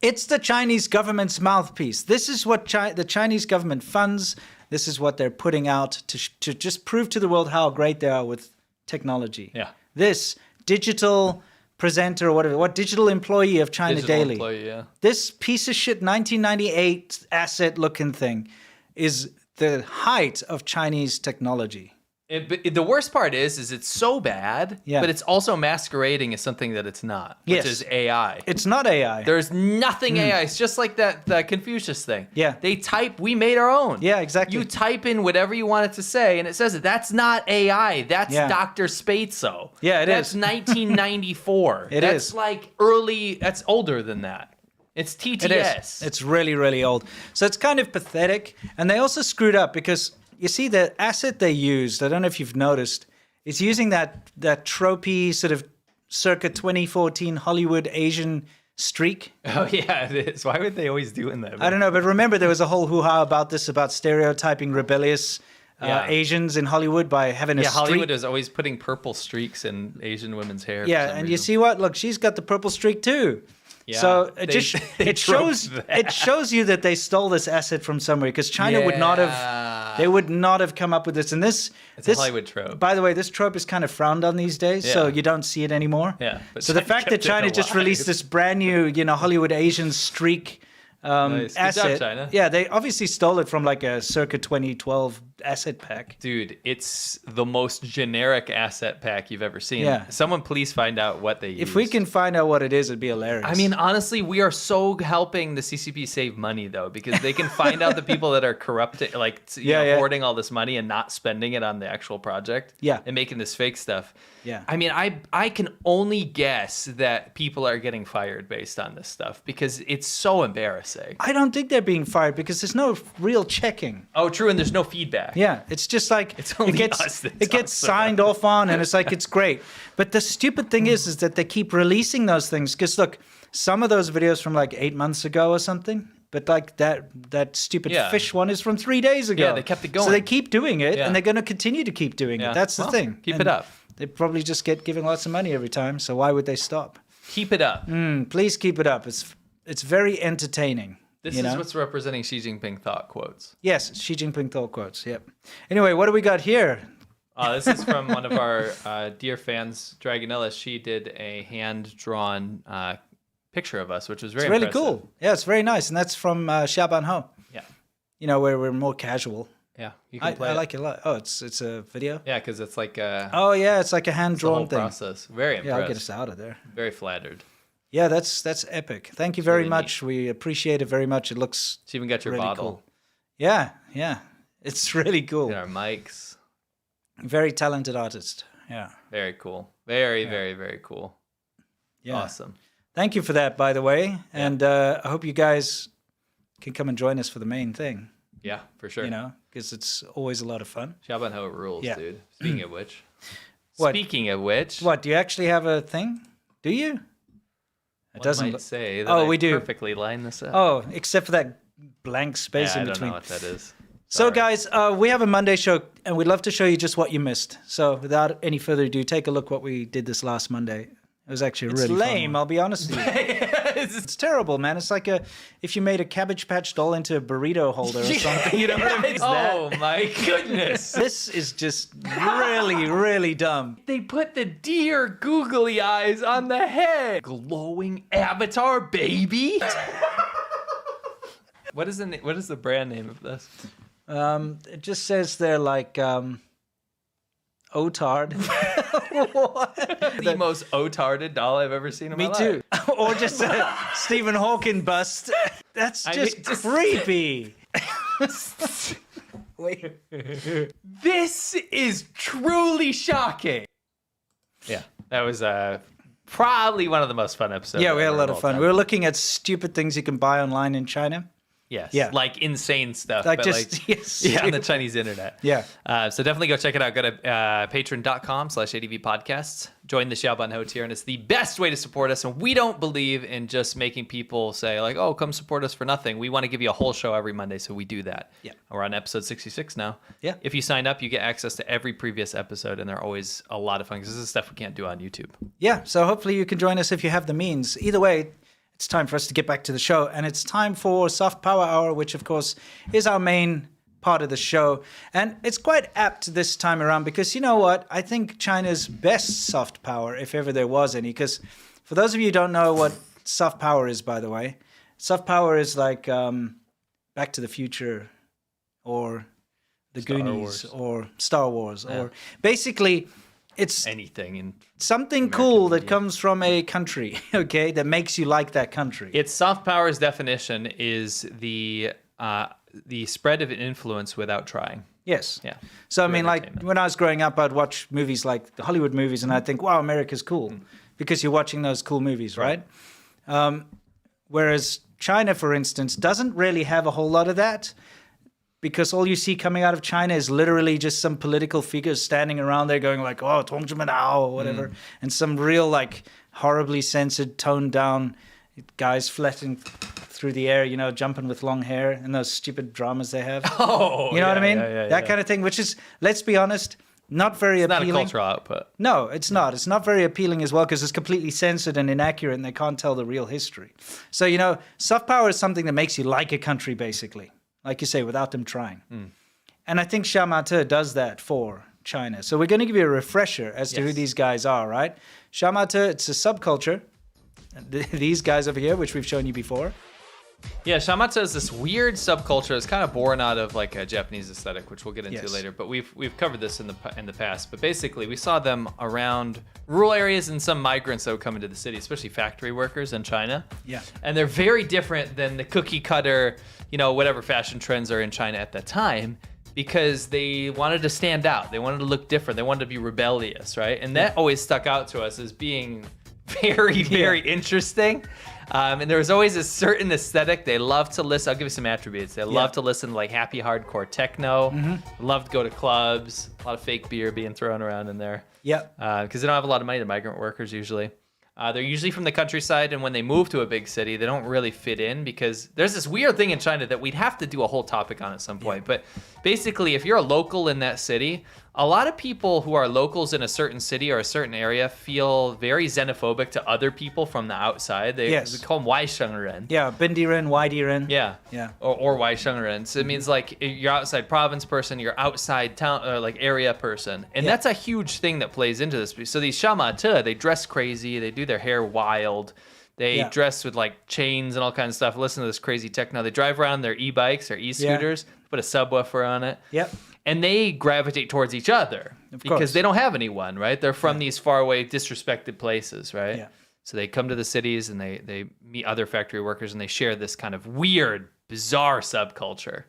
It's the Chinese government's mouthpiece. This is what the Chinese government funds. This is what they're putting out to just prove to the world how great they are with technology. Yeah. This digital presenter or whatever, what digital employee of China Digital Daily. employee, yeah. This piece of shit 1998 asset looking thing is the height of Chinese technology. The worst part is it's so bad, Yeah. but it's also masquerading as something that it's not, which Yes. is AI. It's not AI. There's nothing AI. It's just like that Confucius thing. Yeah. They type, we made our own. Yeah, exactly. You type in whatever you want it to say, and it says it. That's not AI. That's Yeah. Dr. Spatzo. Yeah, it That's is. 1994. It that's is. like early, that's older than that. It's TTS. It is. It's really, really old. So it's kind of pathetic. And they also screwed up because you see the asset they used, I don't know if you've noticed, is using that tropey sort of circa 2014 Hollywood Asian streak. Oh, yeah, it is. Why would they always doing that? I don't know, but remember there was a whole hoo-ha about this, about stereotyping rebellious Yeah. Asians in Hollywood by having a Yeah, streak. Hollywood is always putting purple streaks in Asian women's hair. for Yeah, some and you reason. see what? Look, she's got the purple streak too. Yeah, So it they- just they it shows troped that. it shows you that they stole this asset from somewhere because China would not Yeah. have they would not have come up with this. And this It's a Hollywood trope. By the way, this trope is kind of frowned on these days, so Yeah. you don't see it anymore. Yeah, but So the China fact that kept it China just alive. released this brand new, Hollywood Asian streak Nice. Good job, asset, China. yeah, they obviously stole it from like a circa 2012 asset pack. Dude, it's the most generic asset pack you've ever seen. Yeah. Someone please find out what they use. If we can find out what it is, it'd be hilarious. I mean, honestly, we are so helping the CCP save money, though, because they can find out the people that are corrupted, like, Yeah. hoarding all this money and not spending it on the actual project. Yeah. And making this fake stuff. Yeah. I mean, I can only guess that people are getting fired based on this stuff because it's so embarrassing. sake. I don't think they're being fired because there's no real checking. Oh, true, and there's no feedback. Yeah, it's just like It's only it us that gets talks signed off on, and it's like it's great. But the stupid thing is that they keep releasing those things because look, some of those videos from like 8 months ago or something. But like that stupid fish one is from 3 days ago. Yeah, they kept it going. So they keep doing it, Yeah. and they're going to continue to keep doing it. That's the thing. Keep And it up. They probably just get given lots of money every time. So why would they stop? Keep it up. Please keep it up. It's very entertaining. This you is know? what's representing Xi Jinping thought quotes. Yes, Xi Jinping thought quotes. Yep. Anyway, what do we got here? This is from one of our dear fans, Dragonella. She did a hand-drawn picture of us, which was very Really impressive. cool. Yeah, it's very nice, and that's from Xiaoban Ho. Yeah. You know, where we're more casual. Yeah, you can play I it. like it a lot. Oh, it's a video. Yeah, because it's like a Oh yeah, it's like a hand the whole drawn thing. process. Very Yeah, I'll get impressed. us out of there. Very flattered. Yeah, that's epic. Thank you very really much. We appreciate it very much. It looks She even got your really bottle. cool. Yeah, it's really cool. Get our mics. Very talented artist. Yeah. Very cool. Very, very, very cool. Yeah. Awesome. Thank you for that, by the way. And I hope you guys can come and join us for the main thing. Yeah, for sure. You know, because it's always a lot of fun. Xiaoban Ho rules, Yeah. dude. Speaking of which. What? Speaking of which. What? Do you actually have a thing? Do you? It One doesn't. might say that Oh, I we do. perfectly line this up. Oh, except for that blank space yeah, in I don't between. know what that is. So, Sorry. guys, we have a Monday show, and we'd love to show you just what you missed. So, without any further ado, take a look what we did this last Monday. It was actually really fun lame, one. I'll be honest with you. It's terrible, man. It's like if you made a Cabbage Patch doll into a burrito holder or something. You know what I mean? It's Oh my goodness. This is just really, really dumb. They put the deer googly eyes on the head. Glowing avatar, baby. What is the brand name of this? It just says they're like Otard. The most otarded doll I've ever seen in my Me life. too. Or just a Stephen Hawking bust. That's just creepy. Wait. This is truly shocking. Yeah, that was probably one of the most fun episodes. Yeah, we had a ever lot of of all fun. time. We were looking at stupid things you can buy online in China. Yes. Yeah. Like insane stuff. Like but just yes, yeah, on the Chinese internet. Yeah. So definitely go check it out. Go to patreon.com/ADVpodcasts. Join the Xiaoban Ho tier, and it's the best way to support us. And we don't believe in just making people say like, "Oh, come support us for nothing." We want to give you a whole show every Monday, so we do that. Yeah. We're on episode 66 now. Yeah. If you sign up, you get access to every previous episode, and they're always a lot of fun because this is stuff we can't do on YouTube. Yeah, so hopefully you can join us if you have the means. Either way, it's time for us to get back to the show, and it's time for Soft Power Hour, which of course is our main part of the show. And it's quite apt this time around because you know what? I think China's best soft power, if ever there was any, because for those of you who don't know what soft power is, by the way, soft power is like Back to the Future or The Goonies Wars. or Star Wars or basically it's Anything in something American cool that media. comes from a country, okay, that makes you like that country. Its soft power's definition is the spread of influence without trying. Yes. Yeah. So, I Through mean, like, entertainment. when I was growing up, I'd watch movies like the Hollywood movies, and I'd think, wow, America's cool, because you're watching those cool movies, right? Whereas China, for instance, doesn't really have a whole lot of that, because all you see coming out of China is literally just some political figures standing around there going like, oh, 同志们好, or whatever, and some real, like, horribly censored, toned down guys flattening through the air, you know, jumping with long hair, and those stupid dramas they have. Oh, You know what I mean? Yeah, That kind of thing, which is, let's be honest, not very Not a appealing. cultural output. No, it's not. It's not very appealing as well because it's completely censored and inaccurate and they can't tell the real history. So, you know, soft power is something that makes you like a country, basically. Like you say, without them trying. And I think Shamata does that for China. So we're going to give you a refresher as to who Yes. these guys are, right? Shamata, it's a subculture. These guys over here, which we've shown you before. Yeah, Shamata is this weird subculture. It's kind of born out of like a Japanese aesthetic, which we'll get into Yes. later. But we've covered this in the past. But basically, we saw them around rural areas and some migrants that would come into the city, especially factory workers in China. Yeah. And they're very different than the cookie cutter, you know, whatever fashion trends are in China at that time, because they wanted to stand out. They wanted to look different. They wanted to be rebellious, right? And that always stuck out to us as being very, very interesting. And there was always a certain aesthetic. They love to listen. I'll give you some attributes. They love to listen to like happy hardcore techno. Love to go to clubs. A lot of fake beer being thrown around in there. Yep. Because they don't have a lot of money, the migrant workers usually. They're usually from the countryside, and when they move to a big city, they don't really fit in because there's this weird thing in China that we'd have to do a whole topic on at some point. But basically, if you're a local in that city, a lot of people who are locals in a certain city or a certain area feel very xenophobic to other people from the outside. They call them Waishengren. Yeah, Bindiren, Waidiren. Yeah. Yeah. Or Waishengren. So it means like you're outside province person, you're outside town, like area person. And that's a huge thing that plays into this. So these Shamate, they dress crazy, they do their hair wild. They dress with like chains and all kinds of stuff. Listen to this crazy techno. They drive around their e-bikes or e-scooters, put a subwoofer on it. Yep. And they gravitate towards each other because they don't have anyone, right? They're from these faraway, disrespected places, right? Yeah. So they come to the cities and they meet other factory workers and they share this kind of weird, bizarre subculture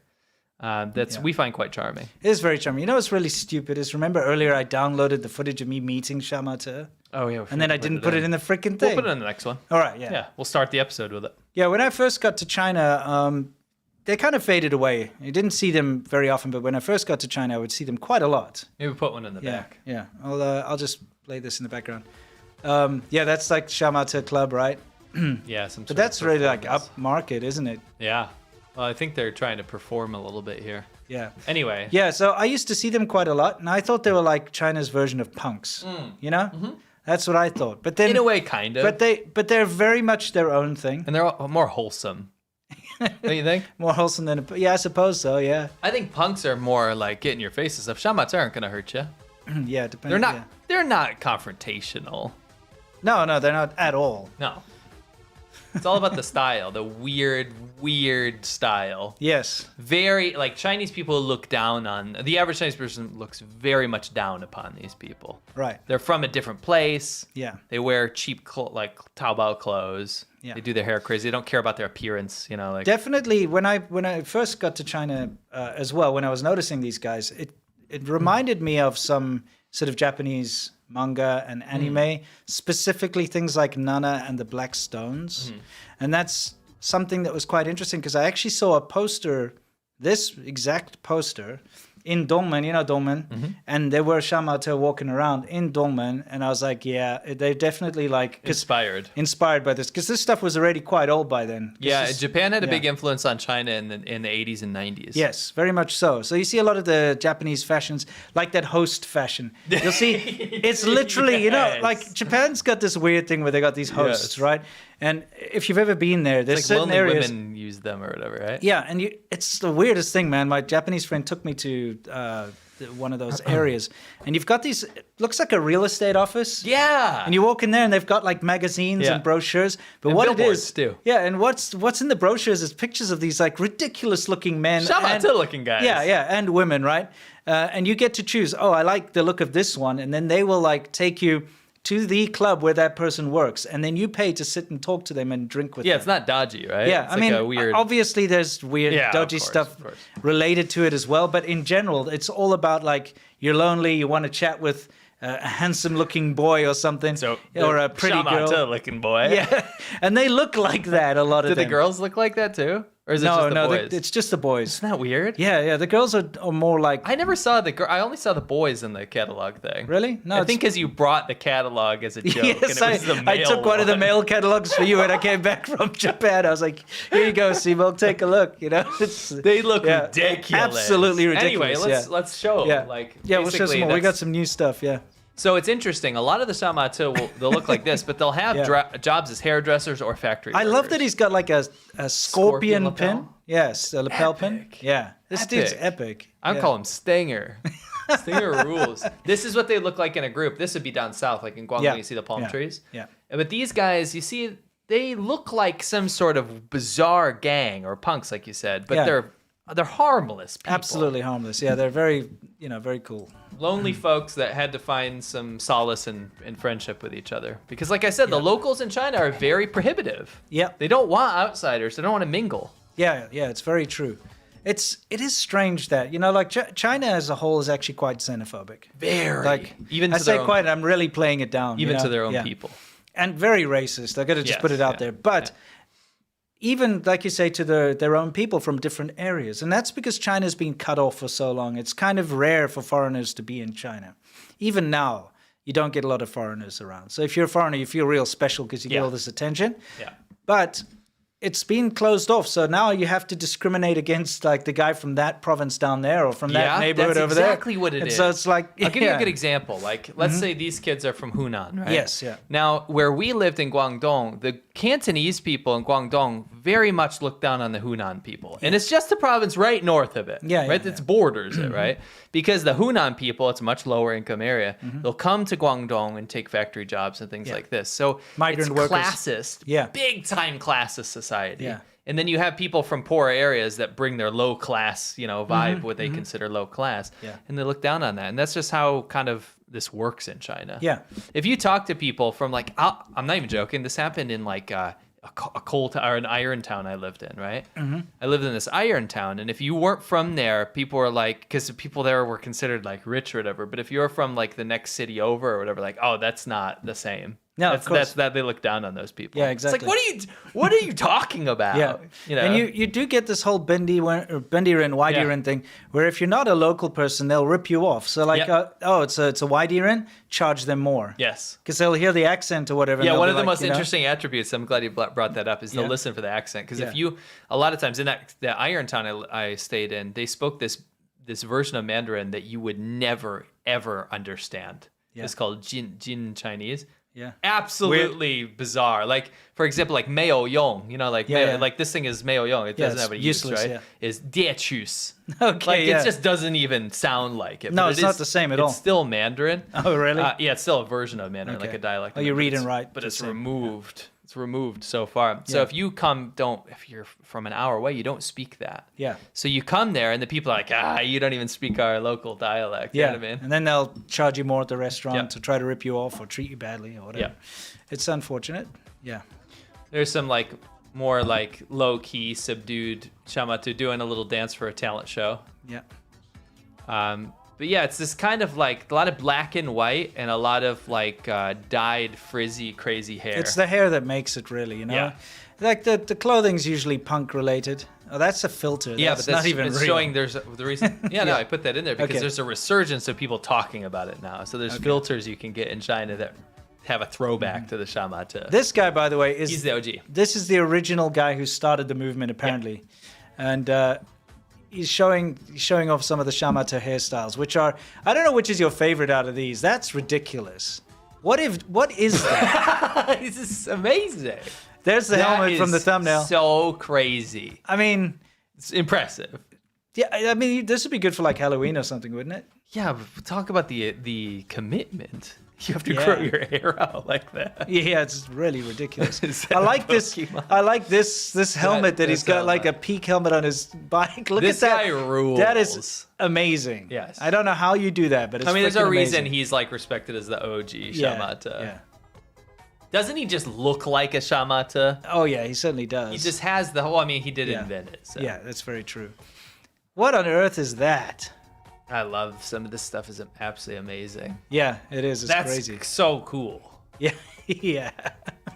that's we find quite charming. It is very charming. You know what's really stupid is, remember earlier I downloaded the footage of me meeting Shamata? Oh, yeah. And then I didn't put it in the freaking thing. We'll put it in the next one. All right, yeah. Yeah, we'll start the episode with it. Yeah, when I first got to China, they kind of faded away. You didn't see them very often, but when I first got to China, I would see them quite a lot. Maybe put one in the Yeah, back. yeah. I'll just play this in the background. Yeah, that's like Shamata Club, right? Yeah, But that's really like upmarket, isn't it? Yeah. Well, I think they're trying to perform a little bit here. Yeah. Anyway. Yeah, so I used to see them quite a lot, and I thought they were like China's version of punks. You know? That's what I thought. But then, In a way, kind of. But they're very much their own thing. And they're more wholesome. Don't you think? More wholesome than yeah, I suppose so. Yeah. I think punks are more like get in your face and stuff. Shamats aren't gonna hurt you. Yeah, depending. They're not. Yeah. They're not confrontational. No, they're not at all. No. It's all about the style, the weird style. Yes. Very like Chinese people look down on the average Chinese person looks very much down upon these people. Right. They're from a different place. Yeah. They wear cheap like Taobao clothes. Yeah. They do their hair crazy. They don't care about their appearance. You know, like Definitely. When I first got to China as well, when I was noticing these guys, it reminded me of some sort of Japanese manga and anime, specifically things like Nana and the Black Stones. And that's something that was quite interesting because I actually saw a poster, this exact poster, in Dongmen, you know Dongmen, and there were Shamata walking around in Dongmen, and I was like, yeah, they're definitely like inspired by this, because this stuff was already quite old by then. Yeah, Japan had a big influence on China in the 80s and 90s. Yes, very much so. So you see a lot of the Japanese fashions, like that host fashion. You'll see, it's literally, you know, like Japan's got this weird thing where they got these hosts, right? And if you've ever been there, there's like certain lonely areas. Women use them or whatever, right? Yeah, and it's the weirdest thing, man. My Japanese friend took me to one of those areas, and you've got these. It looks like a real estate office. Yeah. And you walk in there, and they've got like magazines and brochures. But and what it billboards, is, too. Yeah, and what's in the brochures is pictures of these like ridiculous-looking men, Shamata-looking guys. Yeah, and women, right? And you get to choose. Oh, I like the look of this one, and then they will like take you to the club where that person works, and then you pay to sit and talk to them and drink with them. Yeah, it's not dodgy, right? Yeah, it's I like mean, a weird... obviously there's weird, dodgy of course, stuff of course. related to it as well, but in general, it's all about like you're lonely, you want to chat with a handsome-looking boy or something, or a pretty girl. Shamata-looking boy. Yeah, and they look like that a lot of Do them. the girls look like that too? Or is it just the boys? it's just the boys. Isn't that weird? Yeah, the girls are more like... I never saw the girl. I only saw the boys in the catalog thing. Really? No, I think because you brought the catalog as a joke. Yes, and it was the I male took one of the male catalogs for you when I came back from Japan. I was like, here you go, Simo, take a look. You know, they look ridiculous. Absolutely ridiculous. Anyway, let's show them. Like, we'll show some more. We got some new stuff, yeah. So it's interesting. A lot of the Shamata they'll look like this, but they'll have jobs as hairdressers or factory workers. I love that he's got like a scorpion pin. lapel? Yes, a lapel pin. Yeah, this dude's epic. I call him Stinger. Stinger rules. This is what they look like in a group. This would be down south, like in Guangdong, you see the palm trees. Yeah. But these guys, you see, they look like some sort of bizarre gang or punks, like you said, but they're harmless people. Absolutely harmless. Yeah, they're very, very cool. Lonely folks that had to find some solace in friendship with each other. Because like I said, the locals in China are very prohibitive. Yeah. They don't want outsiders. They don't want to mingle. Yeah, it's very true. It is strange that, like China as a whole is actually quite xenophobic. Very. Like, even I to say their own, quite, I'm really playing it down. even to their own people. and very racist. I got to just Yes, put it out yeah, there. But even, like you say, to their own people from different areas. And that's because China's been cut off for so long. It's kind of rare for foreigners to be in China. Even now, you don't get a lot of foreigners around. So if you're a foreigner, you feel real special because you get all this attention. Yeah. But it's been closed off. So now you have to discriminate against like the guy from that province down there or from that neighborhood over there. That's exactly what it is. So it's like, I'll give you a good example. Like, let's say these kids are from Hunan, right? Yes, yeah. Now, where we lived in Guangdong, the Cantonese people in Guangdong very much look down on the Hunan people. And it's just the province right north of it. Yeah, right? yeah, It's borders it, right? Because the Hunan people, it's a much lower income area. They'll come to Guangdong and take factory jobs and things like this. So Migrant it's workers. classist, big time classist society. Yeah. And then you have people from poorer areas that bring their low class, vibe, what they consider low class, and they look down on that. And that's just how kind of this works in China. Yeah. If you talk to people from like, I'm not even joking. This happened in like a coal town or an iron town I lived in, right? I lived in this iron town, and if you weren't from there, people were like, because the people there were considered like rich or whatever. But if you were from like the next city over or whatever, like, oh, that's not the same. No, that's, of course. that they look down on those people. Yeah, exactly. It's like, what are you talking about? Yeah, and you do get this whole bendiren, Waidiren thing, where if you're not a local person, they'll rip you off. So like, it's a Waidiren, charge them more. Yes. Because they'll hear the accent or whatever. Yeah, one of the most interesting attributes, I'm glad you brought that up, is they'll listen for the accent. Because if you, a lot of times in that iron town I stayed in, they spoke this version of Mandarin that you would never, ever understand. Yeah. It's called Jin Chinese. Yeah. Absolutely bizarre. Like, for example, like Meo Yong, like this thing is Meo Yong. It doesn't have a use, right? Yeah. Is Diechus. Okay. Like, it just doesn't even sound like it. No, it's not the same at all. It's still Mandarin. Oh, really? Yeah, it's still a version of Mandarin, like a dialect. Oh, you read and write. But it's removed. Yeah. It's removed so far. So if you if you're from an hour away, you don't speak that. Yeah. So you come there and the people are like, you don't even speak our local dialect. You know what I mean? And then they'll charge you more at the restaurant to try to rip you off or treat you badly or whatever. Yeah. It's unfortunate. Yeah. There's some like more like low key, subdued Shamata doing a little dance for a talent show. Yeah. But yeah, it's this kind of like a lot of black and white and a lot of like dyed, frizzy, crazy hair. It's the hair that makes it really, Yeah. Like the clothing's usually punk related. Oh, that's a filter. Yeah, but that's not even it's real. showing there's the reason. Yeah, no, I put that in there because there's a resurgence of people talking about it now. So there's filters you can get in China that have a throwback to the Shamata. This guy, by the way, he's the OG. This is the original guy who started the movement, apparently, and he's showing off some of the Shamata hairstyles, which are, I don't know which is your favorite out of these. That's ridiculous. What is that? This is amazing. There's the helmet from the thumbnail. So crazy. I mean, it's impressive. Yeah, I mean, this would be good for like Halloween or something, wouldn't it? Yeah, but talk about the commitment. You have to grow your hair out like that. Yeah, it's really ridiculous. I like this. I like this helmet that he's got, like a peak helmet on his bike. Look this at that. Guy rules. That is amazing. Yes. I don't know how you do that, but it's there's a reason amazing. he's like respected as the OG Shamata. Yeah. Doesn't he just look like a Shamata? Oh yeah, he certainly does. He just has the whole. I mean, he did invent it. So. Yeah, that's very true. What on earth is that? I love some of this stuff. Is absolutely amazing. Yeah, it is. It's That's crazy. So cool. Yeah, yeah.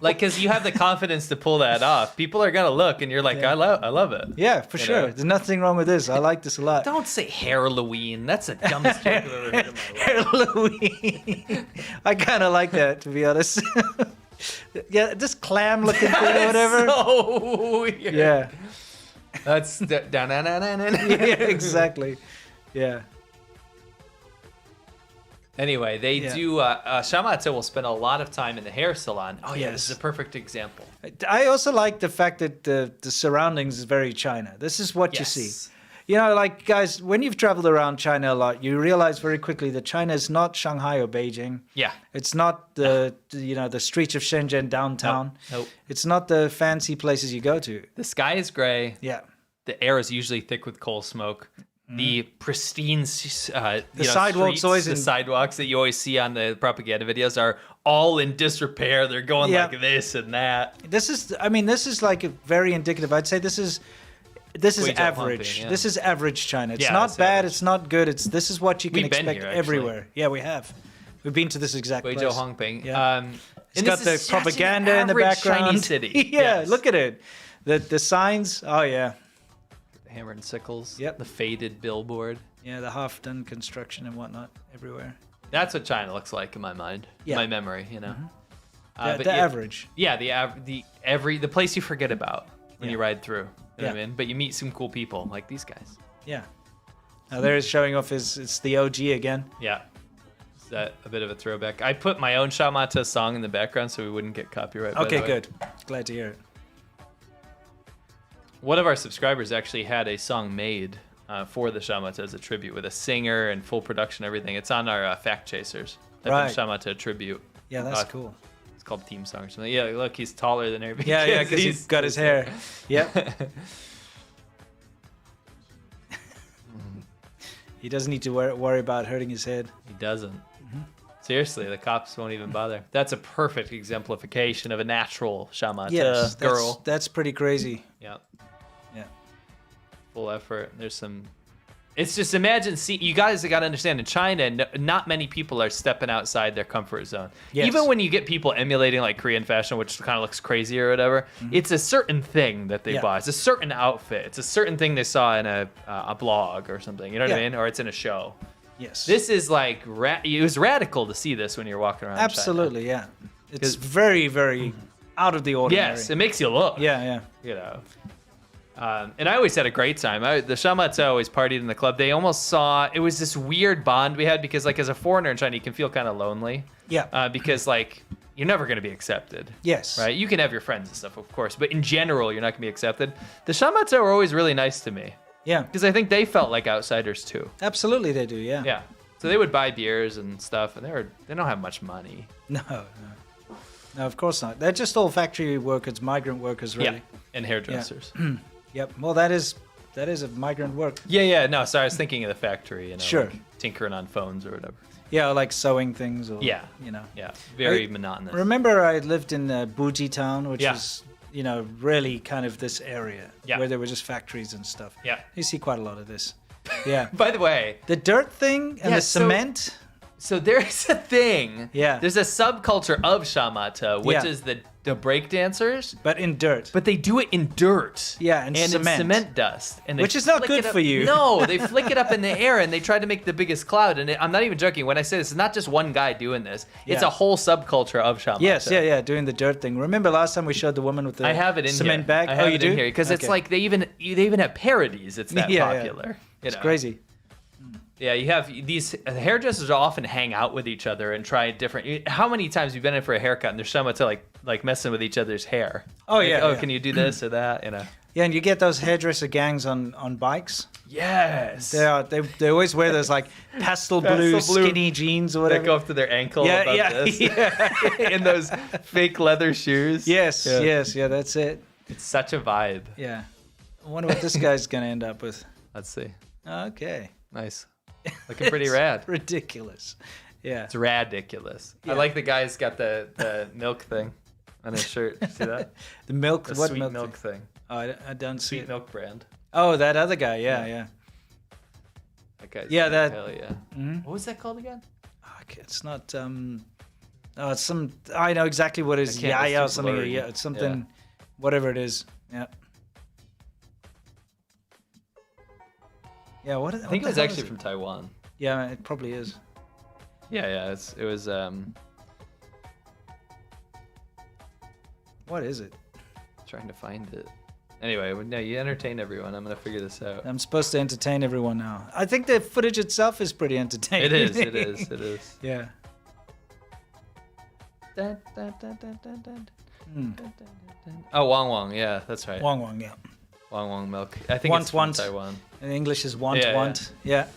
Like, because you have the confidence to pull that off. People are gonna look, and you're like, I love it. Yeah, for sure. There's nothing wrong with this. I like this a lot. Don't say Halloween. That's the dumbest joke I've ever heard in my life. Halloween. I kind of like that, to be honest. Yeah, this clam-looking thing or whatever. So weird. Yeah. That's yeah, exactly. Yeah. Anyway, they do. Shamata will spend a lot of time in the hair salon. Oh yeah, this is a perfect example. I also like the fact that the surroundings is very China. This is what you see. You know, like guys, when you've traveled around China a lot, you realize very quickly that China is not Shanghai or Beijing. Yeah. It's not the streets of Shenzhen downtown. Nope. It's not the fancy places you go to. The sky is gray. Yeah. The air is usually thick with coal smoke. The pristine, sidewalks the sidewalks that you always see on the propaganda videos are all in disrepair. They're going like this and that. This is like a very indicative. I'd say this is average. Humping, This is average China. It's not bad. Average. It's not good. This is what you can We've been expect here, everywhere. Yeah, we have. We've been to this exact place. Guizhou Hongping. Yeah. It's And got this the is such an propaganda in the average background. Chinese city. Yeah, Yes. look at it. The signs. Oh yeah, The hammer and sickles. Yep. The faded billboard. yeah. The half-done construction and whatnot everywhere. That's what China looks like in my mind. Yeah. My memory, you know. The But yeah, average. Yeah, the place you forget about when Yeah. you ride through. You know what I Yeah. mean? But you meet some cool people like these guys. Yeah. Now there's showing off it's the OG again. Yeah. Is that a bit of a throwback? I put my own Shamata song in the background so we wouldn't get copyright. by the Okay, way. good. Glad to hear it. One of our subscribers actually had a song made for the Shamata as a tribute with a singer and full production, everything. It's on our Fact Chasers. Right. Shamata tribute. Yeah, that's cool. It's called Theme Song or something. Yeah, look, he's taller than everybody. Yeah, yeah, because he's got his hair. Yep. He doesn't need to worry about hurting his head. He doesn't. Seriously, the cops won't even bother. That's a perfect exemplification of a natural Shamata Yes, girl. that's pretty crazy. Yeah, Yeah. full effort. There's some. It's just imagine. See, you guys got to understand. In China, not many people are stepping outside their comfort zone. Yes. Even when you get people emulating like Korean fashion, which kind of looks crazy or whatever, it's a certain thing that they Yeah. buy. It's a certain outfit. It's a certain thing they saw in a blog or something. You know what I Yeah. mean? Or it's in a show. Yes. This is like it was radical to see this when you're walking around. China. Absolutely, yeah. It's very, very out of the ordinary. Yes, it makes you look. Yeah, yeah. You know. And I always had a great time. The Shamata always partied in the club. They almost saw it was this weird bond we had because, like, as a foreigner in China, you can feel kind of lonely. Yeah. Because like you're never going to be accepted. Yes. Right. You can have your friends and stuff, of course, but in general, you're not going to be accepted. The Shamata were always really nice to me Yeah. because I think they felt like outsiders too. Absolutely, they do. Yeah. Yeah. So they would buy beers and stuff, and they don't have much money. No, no, of course not. They're just all factory workers, migrant workers, really. Yeah. And hairdressers. Yep. Well, that is a migrant work. Yeah. No, sorry, I was thinking of the factory. You know, Sure. like tinkering on phones or whatever. Yeah, like sewing things, or Yeah. you know. Yeah. Very monotonous. Remember, I lived in Buji town, which Yeah. is really kind of this area Yeah. where there were just factories and stuff. Yeah. You see quite a lot of this. Yeah. By the way, The dirt thing and Yeah, the so- cement. so there's a thing. Yeah. There's a subculture of Shamata, which Yeah. is the break dancers, But in dirt. but they do it in dirt. Yeah, and in cement. cement dust, and they Which is not flick good it up- for you. No, they flick it up in the air, and they try to make the biggest cloud. And I'm not even joking when I say this. It's not just one guy doing this. It's Yeah. a whole subculture of Shamata. Yes, yeah, doing the dirt thing. Remember last time we showed the woman with the I have it in cement here. bag? I have you it do? in here because it's Okay. like they even have parodies. It's that Yeah, yeah. popular. You It's know? crazy. Yeah, you have these hairdressers often hang out with each other and try different. How many times you've been in for a haircut and there's Shamata like messing with each other's hair? Oh, Like, yeah, Oh, yeah. can you do this or that? You know. Yeah, and you get those hairdresser gangs on bikes. Yes. They always wear those like pastel blue, Pastel blue skinny jeans or That whatever. go up to their ankle Yeah, above yeah, this. yeah. In those fake leather shoes. Yes, Yeah. yeah, that's it. It's such a vibe. Yeah. I wonder what this guy's gonna end up with. Let's see. Okay. Nice. Looking pretty It's rad. Ridiculous. Yeah. It's radiculous. Yeah. I like the guy's got the milk thing on his shirt. See that? The milk. The what sweet milk? milk thing? thing. Oh, I don't see Sweet it. milk brand. Oh, that other guy. Yeah. That guy's Yeah, that- Hell yeah. Mhm. What was that called again? Okay, it's not. Oh, it's some. I know exactly what it is. I can't, it's Yeah, or too something. blurry. Yeah, it's something. Whatever it is. Yeah. Yeah. What? I think it was actually from Taiwan. Yeah, it probably is. Yeah. It was. What is it? Trying to find it. Anyway, no, you entertain everyone. I'm gonna figure this out. I'm supposed to entertain everyone now. I think the footage itself is pretty entertaining. It is. It is. It is. Yeah. Hmm. Oh, Wong. Yeah, that's right. Wong, yeah. Wong milk. I think Want, it's from want. Taiwan. In English is want, Yeah, want. Yeah.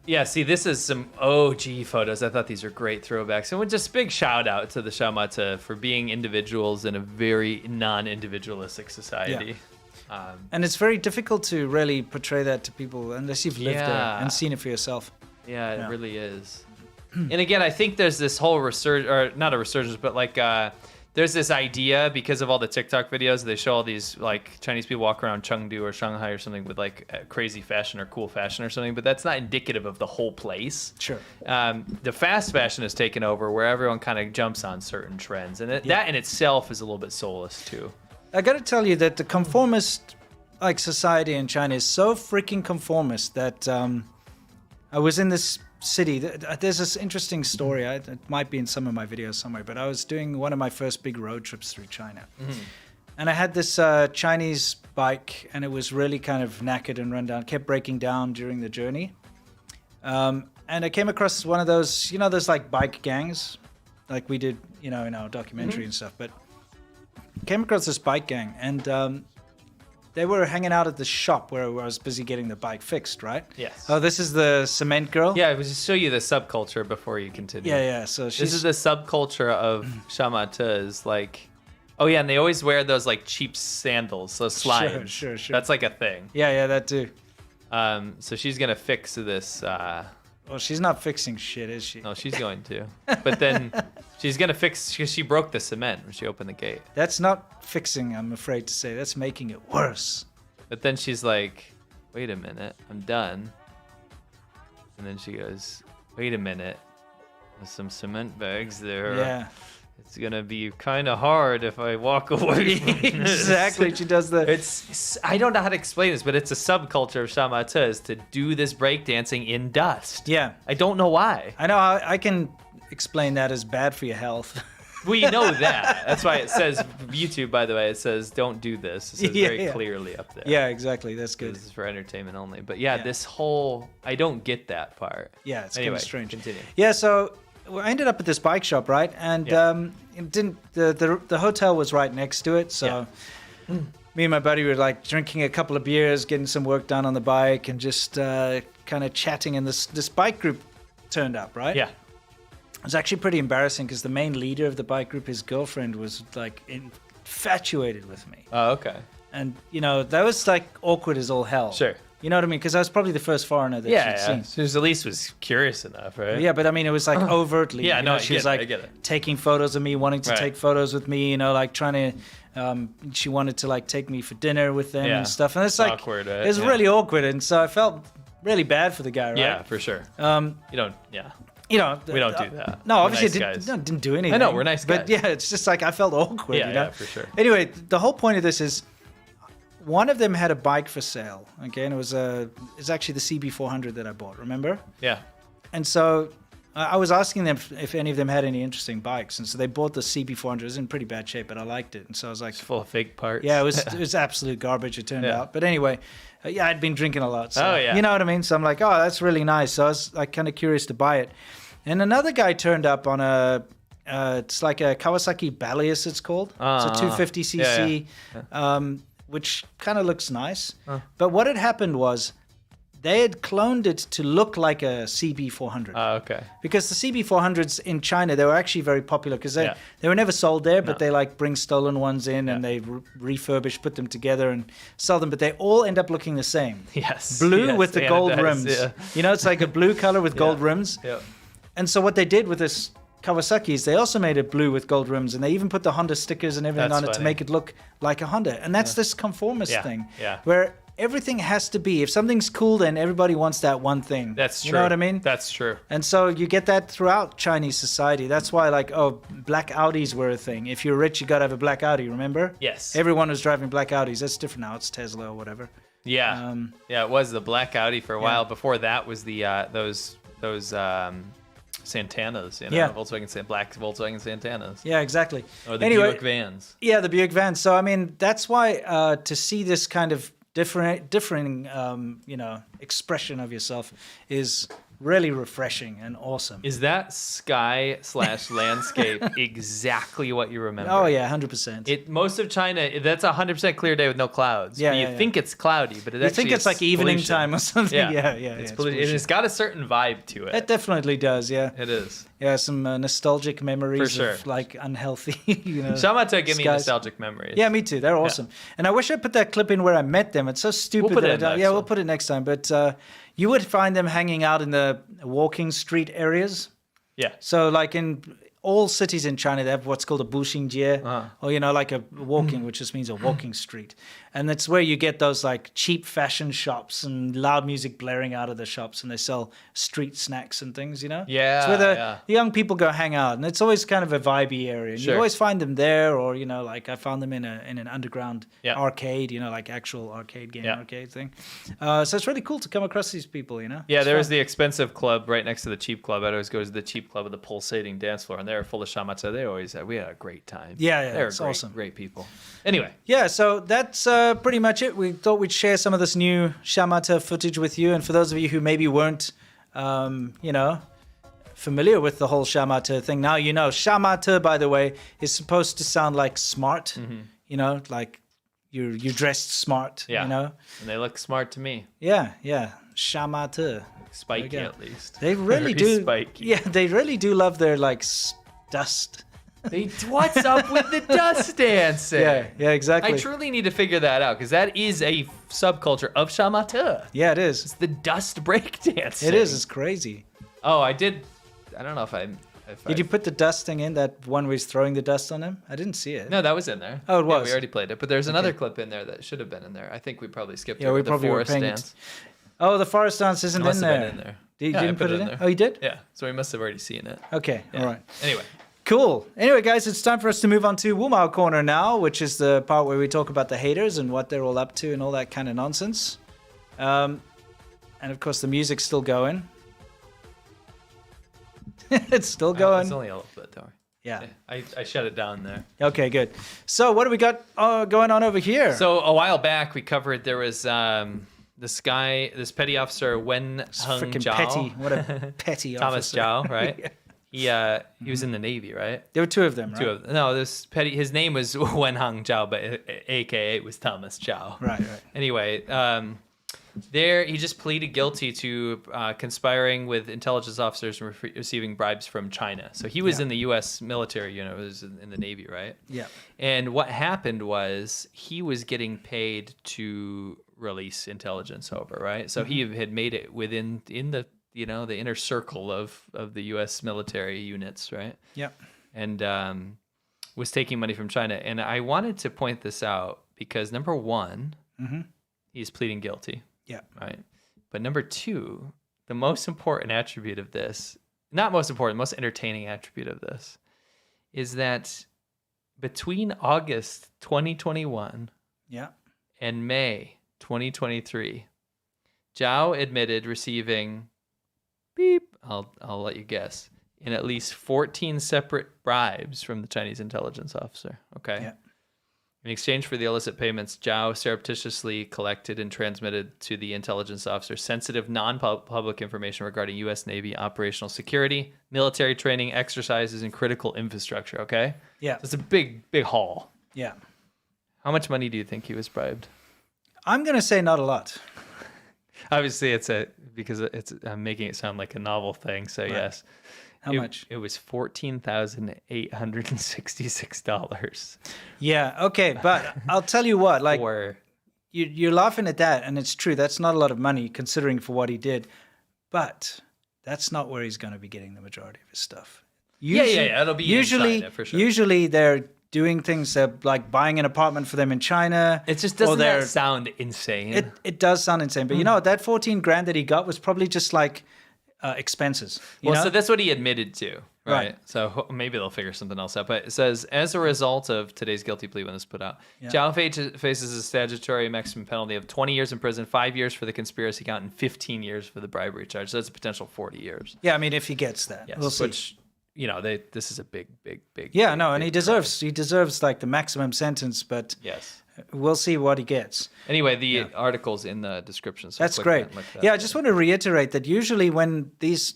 Yeah, see, this is some OG photos. I thought these were great throwbacks. And just big shout out to the Shamata for being individuals in a very non-individualistic society. And it's very difficult to really portray that to people unless you've lived there Yeah. and seen it for yourself. Yeah, it Yeah. really is. And again, I think there's this whole resurgence, or not a resurgence, but like there's this idea because of all the TikTok videos. They show all these like Chinese people walk around Chengdu or Shanghai or something with like crazy fashion or cool fashion or something, but that's not indicative of the whole place. Sure. The fast fashion has taken over where everyone kind of jumps on certain trends, and that in itself is a little bit soulless too. I got to tell you that the conformist like society in China is so freaking conformist that I was in this city. There's this interesting story. It might be in some of my videos somewhere, but I was doing one of my first big road trips through China. And I had this Chinese bike, and it was really kind of knackered and run down, kept breaking down during the journey. And I came across one of those, those like bike gangs, like we did, in our documentary and stuff. But came across this bike gang, and they were hanging out at the shop where I was busy getting the bike fixed, right? Yes. Oh, this is the cement girl? Yeah, I was just show you the subculture before you continue. Yeah. So this is the subculture of Shamata is like, oh yeah, and they always wear those like cheap sandals, those slides. Sure. That's like a thing. Yeah, that too. So she's gonna fix this. Well, she's not fixing shit, is she? No, she's going to. But then she's gonna fix. She broke the cement when she opened the gate. That's not fixing, I'm afraid to say. That's making it worse. But then she's like, "Wait a minute, I'm done." And then she goes, "Wait a minute, there's some cement bags there. Yeah. It's gonna be kind of hard if I walk away from this." Exactly. She does the. I don't know how to explain this, but it's a subculture of Shamata is to do this breakdancing in dust. Yeah. I don't know why. I know. I can explain that as bad for your health. We know that. That's why it says YouTube. By the way, it says don't do this. It says very clearly up there. Yeah, exactly. That's good. This is for entertainment only. But yeah, this whole I don't get that part. Yeah, it's anyway, kind of strange. Continue. Yeah, so I ended up at this bike shop, right? And it didn't. The hotel was right next to it, so me and my buddy were like drinking a couple of beers, getting some work done on the bike, and just kind of chatting. And this bike group turned up, right? Yeah. It was actually pretty embarrassing because the main leader of the bike group, his girlfriend, was like infatuated with me. Oh, okay. And that was like awkward as all hell. Sure. You know what I mean? Because I was probably the first foreigner that she'd seen. She was, at least was curious enough, right? Yeah, but I mean, it was like overtly. Yeah, no, she was like I get it. taking photos of me, wanting to take photos with me. Like trying to. She wanted to like take me for dinner with them and stuff. And it's like awkward. Right? It was really awkward, and so I felt really bad for the guy, right? Yeah, for sure. You don't. Yeah. We don't do that. No, We're obviously nice didn't do anything. I know, we're nice guys. But yeah, it's just like I felt awkward. Yeah, for sure. Anyway, the whole point of this is one of them had a bike for sale. Okay, and it's actually the CB400 that I bought. Remember? Yeah. And so I was asking them if any of them had any interesting bikes, and so they bought the CB400. It was in pretty bad shape, but I liked it, and so I was like, it's full of fake parts. Yeah, it was absolute garbage. It turned out, but anyway. I'd been drinking a lot. So, yeah. You know what I mean? So I'm like, oh, that's really nice. So I was like kind of curious to buy it. And another guy turned up on it's like a Kawasaki Balius, it's called. It's a 250cc, which kind of looks nice. But what had happened was they had cloned it to look like a CB400. Okay. Because the CB400s in China, they were actually very popular because they were never sold there, but they like bring stolen ones in and they refurbish, put them together and sell them. But they all end up looking the same. Yes. Blue with the gold rims. Yeah. It's like a blue color with gold rims. Yeah. And so what they did with this Kawasaki is they also made it blue with gold rims, and they even put the Honda stickers and everything on it to make it look like a Honda. And that's this conformist thing where everything has to be, if something's cool, then everybody wants that one thing. That's true. You know what I mean? That's true. And so you get that throughout Chinese society. That's why black Audis were a thing. If you're rich, you got to have a black Audi, remember? Yes. Everyone was driving black Audis. That's different now. It's Tesla or whatever. Yeah. It was the black Audi for a while. Before that was the those Santanas, Volkswagen, black Volkswagen Santanas. Yeah, exactly. Or the Buick vans. Yeah, the Buick vans. So, I mean, that's why to see this kind of differing expression of yourself is really refreshing and awesome. Is that sky/landscape exactly what you remember? Oh yeah, 100%. Most of China, that's 100% clear day with no clouds. Yeah, you think it's cloudy, but you think it's like evening pollution. time or something. Yeah. It's pollution. It's got a certain vibe to it. It definitely does. Yeah, it is. Yeah, some nostalgic memories of like unhealthy. Shamata give me nostalgic memories. Yeah, me too. They're awesome. And I wish I put that clip in where I met them. It's so stupid. We'll put it we'll put it next time. But you would find them hanging out in the walking street areas. Yeah. So like in all cities in China, they have what's called a buxingjie, or, like a walking, which just means a walking street. And that's where you get those like cheap fashion shops and loud music blaring out of the shops, and they sell street snacks and things, Yeah. It's where the young people go hang out, and it's always kind of a vibey area. And you always find them there, or, like I found them in an underground arcade, like actual arcade game arcade thing. So it's really cool to come across these people, Yeah, there's the expensive club right next to the cheap club. I'd always go to the cheap club with the pulsating dance floor, and they're full of Shamata. We had a great time. Yeah, they're it's awesome. Great people. Anyway. Yeah, so that's pretty much it. We thought we'd share some of this new Shamata footage with you, and for those of you who maybe weren't, familiar with the whole Shamata thing, now you know. Shamata, by the way, is supposed to sound like smart, like you're dressed smart, And they look smart to me. Yeah. Shamata. Spiky, at least. They really do. Spiky. Yeah, they really do love their dust. What's up with the dust dancing? Yeah, exactly. I truly need to figure that out, because that is a subculture of Shamata. Yeah, it is. It's the dust break dancing. It is. It's crazy. Oh, I did. I don't know if I. Did you put the dust thing in, that one where he's throwing the dust on him? I didn't see it. No, that was in there. Oh, it was. Yeah, we already played it, but there's another clip in there that should have been in there. I think we probably skipped we the probably forest were paying dance. Oh, the forest dance isn't Must in have there. been in there. You Yeah, didn't put it in? there. Oh, you did? Yeah, so we must have already seen it. Okay, Yeah. all right. Anyway. Cool. Anyway, guys, it's time for us to move on to Wumao Corner now, which is the part where we talk about the haters and what they're all up to and all that kind of nonsense. And of course, the music's still going. It's still going. It's only a little bit, don't worry. Yeah. I shut it down there. Okay, good. So what do we got going on over here? So a while back, we covered there was this petty officer, Wen Hung Freaking Zhao. petty. What a petty Thomas officer. Zhao, right? Yeah. He was in the Navy, right? There were two of them, right? Two of them. No, his name was Wen Hung Zhao, but AKA it was Thomas Zhao. Right. Anyway, he just pleaded guilty to conspiring with intelligence officers and receiving bribes from China. So he was in the U.S. military unit, was in the Navy, right? Yeah. And what happened was he was getting paid to release intelligence over, right? So he had made it in the the inner circle of the U.S. military units, right? Yeah. And was taking money from China. And I wanted to point this out because number one, he's pleading guilty. Yeah. Right. But number two, the most important attribute of this, not most important, most entertaining attribute of this, is that between August 2021 and May 2023, Zhao admitted receiving I'll let you guess, in at least 14 separate bribes from the Chinese intelligence officer. Okay. Yeah. In exchange for the illicit payments, Zhao surreptitiously collected and transmitted to the intelligence officer sensitive non-public information regarding U.S. Navy operational security, military training, exercises, and critical infrastructure. Okay. Yeah. So it's a big haul. Yeah. How much money do you think he was bribed? I'm gonna say not a lot. Obviously, I'm making it sound like a novel thing. So yes. How much? It was $14,866. Yeah. Okay, but I'll tell you what. Like, you're laughing at that, and it's true. That's not a lot of money considering for what he did, but that's not where he's going to be getting the majority of his stuff. Usually, It'll be in China, for sure. Usually, they're doing things like buying an apartment for them in China. It just doesn't that sound insane. It does sound insane, but that 14 grand that he got was probably just like expenses. You know? So that's what he admitted to, right? So maybe they'll figure something else out. But it says, as a result of today's guilty plea when this put out, Zhao faces a statutory maximum penalty of 20 years in prison, 5 years for the conspiracy count, and 15 years for the bribery charge. So that's a potential 40 years. Yeah, I mean, if he gets that, we'll see. Which, this is a big. Yeah, and he deserves like the maximum sentence, but we'll see what he gets. Anyway, the article's in the description. So that's great. I just want to reiterate that usually when these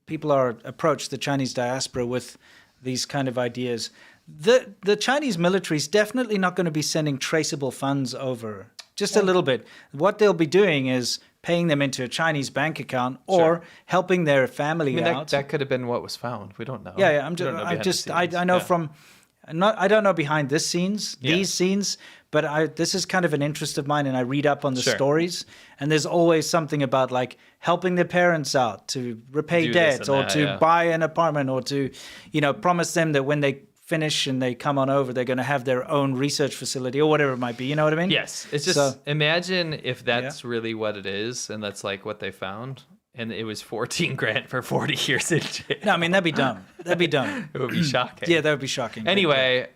people are approached, the Chinese diaspora, with these kind of ideas, the Chinese military is definitely not going to be sending traceable funds over. Just a little bit. What they'll be doing is paying them into a Chinese bank account or helping their family out. That could have been what was found. We don't know. Yeah. I know from. I don't know behind these scenes, But this is kind of an interest of mine, and I read up on the Sure. stories, and there's always something about like helping their parents out to repay Do this debts and or that, to yeah. buy an apartment or to, promise them that when they finish and they come on over, they're going to have their own research facility or whatever it might be. You know what I mean? Yes. It's just So- imagine if that's really what it is, and that's like what they found, and it was 14 grand for 40 years in jail. No, I mean, that'd be dumb. That'd be dumb. It would be shocking. Yeah, that would be shocking. Anyway,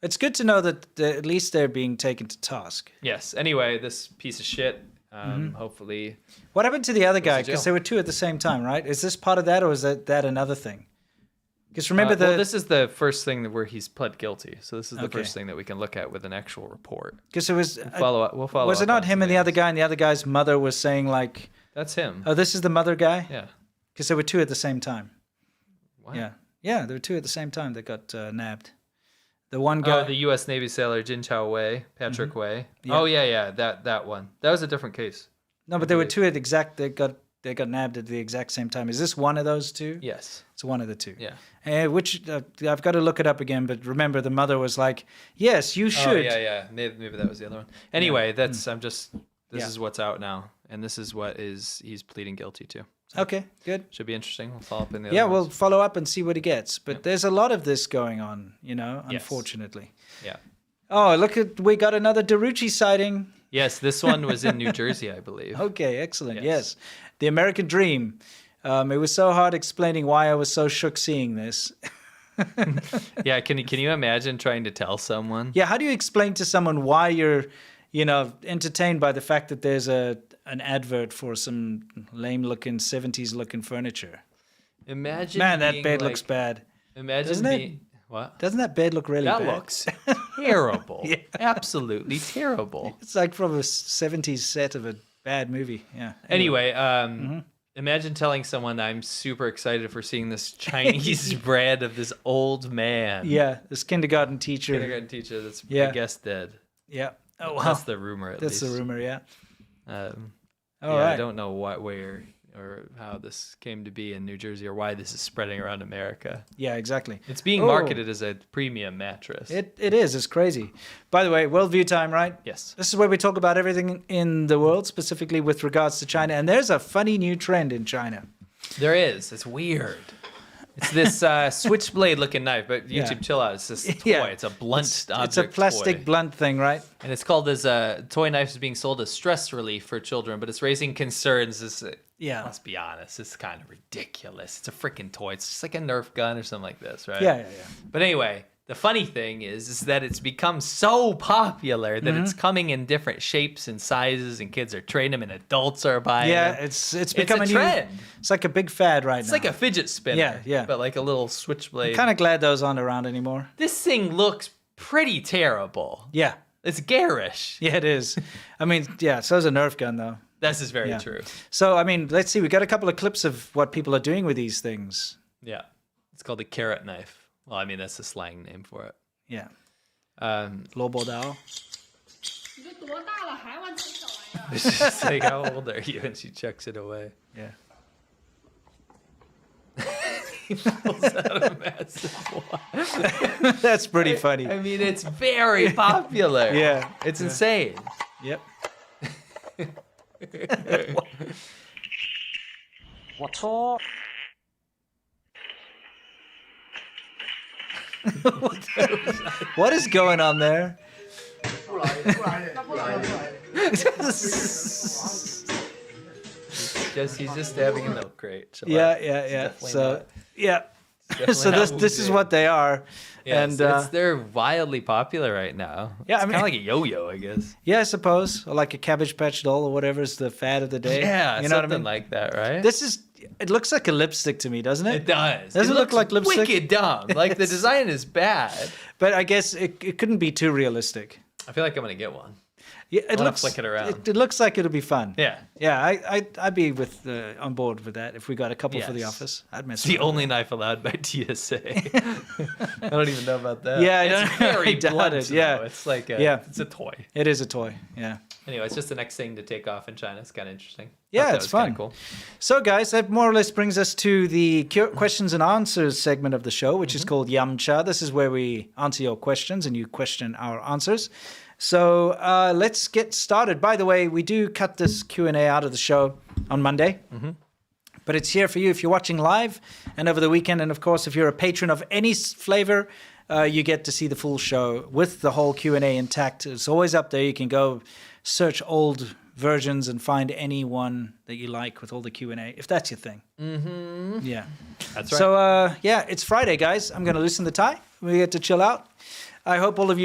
It's good to know that at least they're being taken to task. yes. Anyway, this piece of shit. Hopefully, What happened to the other guy? to jail. Because there were two at the same time, right? Is this part of that, or is that another thing? Because remember well, this is the first thing where he's pled guilty. So this is the Okay. first thing that we can look at with an actual report. because it was We'll follow. was it up not on him some and the other names. guy, and the other guy's mother was saying like, That's him. "Oh, this is the mother guy," Yeah. because there were two at the same time. What? Yeah, there were two at the same time that got nabbed. The one guy, Oh, the U.S. Navy sailor Jin Chao Wei, Patrick Wei. Mm-hmm. Yeah. Oh yeah, that one. That was a different case. no, but there were two at they got nabbed at the exact same time. Is this one of those two? Yes. It's one of the two. Yeah. Which I've got to look it up again. But remember, the mother was like, "Yes, you should." Oh yeah. Maybe that was the other one. Anyway, that's This Yeah. is what's out now, and this is what he's pleading guilty to. So Okay, good. should be interesting. We'll follow up in the Yeah, other we'll ones. follow up and see what he gets. But there's a lot of this going on, unfortunately. Yeah. Oh, we got another Darucci sighting. Yes, this one was in New Jersey, I believe. Okay, excellent. Yes. Yes. The American Dream. It was so hard explaining why I was so shook seeing this. Yeah, can you imagine trying to tell someone? Yeah, how do you explain to someone why you're, entertained by the fact that there's an advert for some lame-looking 70s-looking furniture? Imagine. Man, that being bed like- looks bad. Imagine Doesn't it? being what? Doesn't that bed look really That bad? looks terrible. Absolutely terrible. It's like from a 70s set of a bad movie. Yeah. Anyway, imagine telling someone I'm super excited for seeing this Chinese bread of this old man. Yeah, this kindergarten teacher. Kindergarten teacher that's, Yeah. I guess, dead. Yeah. Oh, wow. That's the rumor, at That's least. the rumor, yeah. All right. I don't know where or how this came to be in New Jersey or why this is spreading around America. Yeah, exactly. It's being Oh. marketed as a premium mattress. It is. It's crazy. By the way, worldview time, right? Yes. This is where we talk about everything in the world, specifically with regards to China. And there's a funny new trend in China. There is. It's weird. It's this switchblade looking knife, but YouTube, Yeah. chill out. It's this toy. Yeah. It's a blunt object It's a plastic toy. blunt thing, right? And it's called as a toy knife is being sold as stress relief for children, but it's raising concerns. Yeah. Let's be honest, it's kind of ridiculous. It's a freaking toy. It's just like a Nerf gun or something like this, right? Yeah. But anyway, the funny thing is that it's become so popular that it's coming in different shapes and sizes, and kids are trading them, and adults are buying Yeah, them. it's become a a new trend. It's like a big fad right It's now. like a fidget spinner. Yeah. But like a little switchblade. Kind of glad those aren't around anymore. This thing looks pretty terrible. Yeah. It's garish. Yeah, it is. I mean, yeah, so's a Nerf gun, though. This is very Yeah. true. So, I mean, let's see. We got a couple of clips of what people are doing with these things. Yeah. It's called a carrot knife. Well, I mean, that's the slang name for it. Yeah. Um, Lobo Dao. it's just like, how old are you? And she chucks it away. Yeah. He pulls out a massive one. That's pretty funny. I mean, it's very popular. Yeah. It's insane. Yep. 我搓 What is going on there? He's just having a milk crate. Chill Yeah, out. yeah, yeah. definitely So, not- yeah. definitely So not this is Wu-Tang. what they are. Yeah, And they're wildly popular right now. Yeah, It's I mean- kind of like a yo-yo, I guess. yeah, I suppose, or like a Cabbage Patch doll or whatever is the fad of the day. Yeah, you know what I something mean. like that, right? This is. It looks like a lipstick to me, doesn't it? It does. Does it look looks like lipstick? Wicked dumb. Like the design is bad. But I guess it couldn't be too realistic. I feel like I'm gonna get one. Yeah, it wanna looks flick it around. It looks like it'll be fun. Yeah. Yeah, I'd be on board with that if we got a couple for the Yes. office. I'd mess It's the around with only knife allowed by TSA. I don't even know about that. Yeah, I it's don't- very I doubt blunt, it, yeah. though. It's like it's a toy. it. It is a toy. Yeah. Anyway, it's just the next thing to take off in China. It's kind of interesting. Yeah, Thought that it's was kinda fun. Cool. So, guys, that more or less brings us to the questions and answers segment of the show, which is called Yamcha. This is where we answer your questions and you question our answers. So let's get started. By the way, we do cut this Q&A out of the show on Monday. But it's here for you if you're watching live and over the weekend. And, of course, if you're a patron of any flavor, you get to see the full show with the whole Q&A intact. It's always up there. You can go search old versions and find any one that you like with all the Q&A, if that's your thing. Yeah. That's right. So, it's Friday, guys. I'm going to loosen the tie. We get to chill out. I hope all of you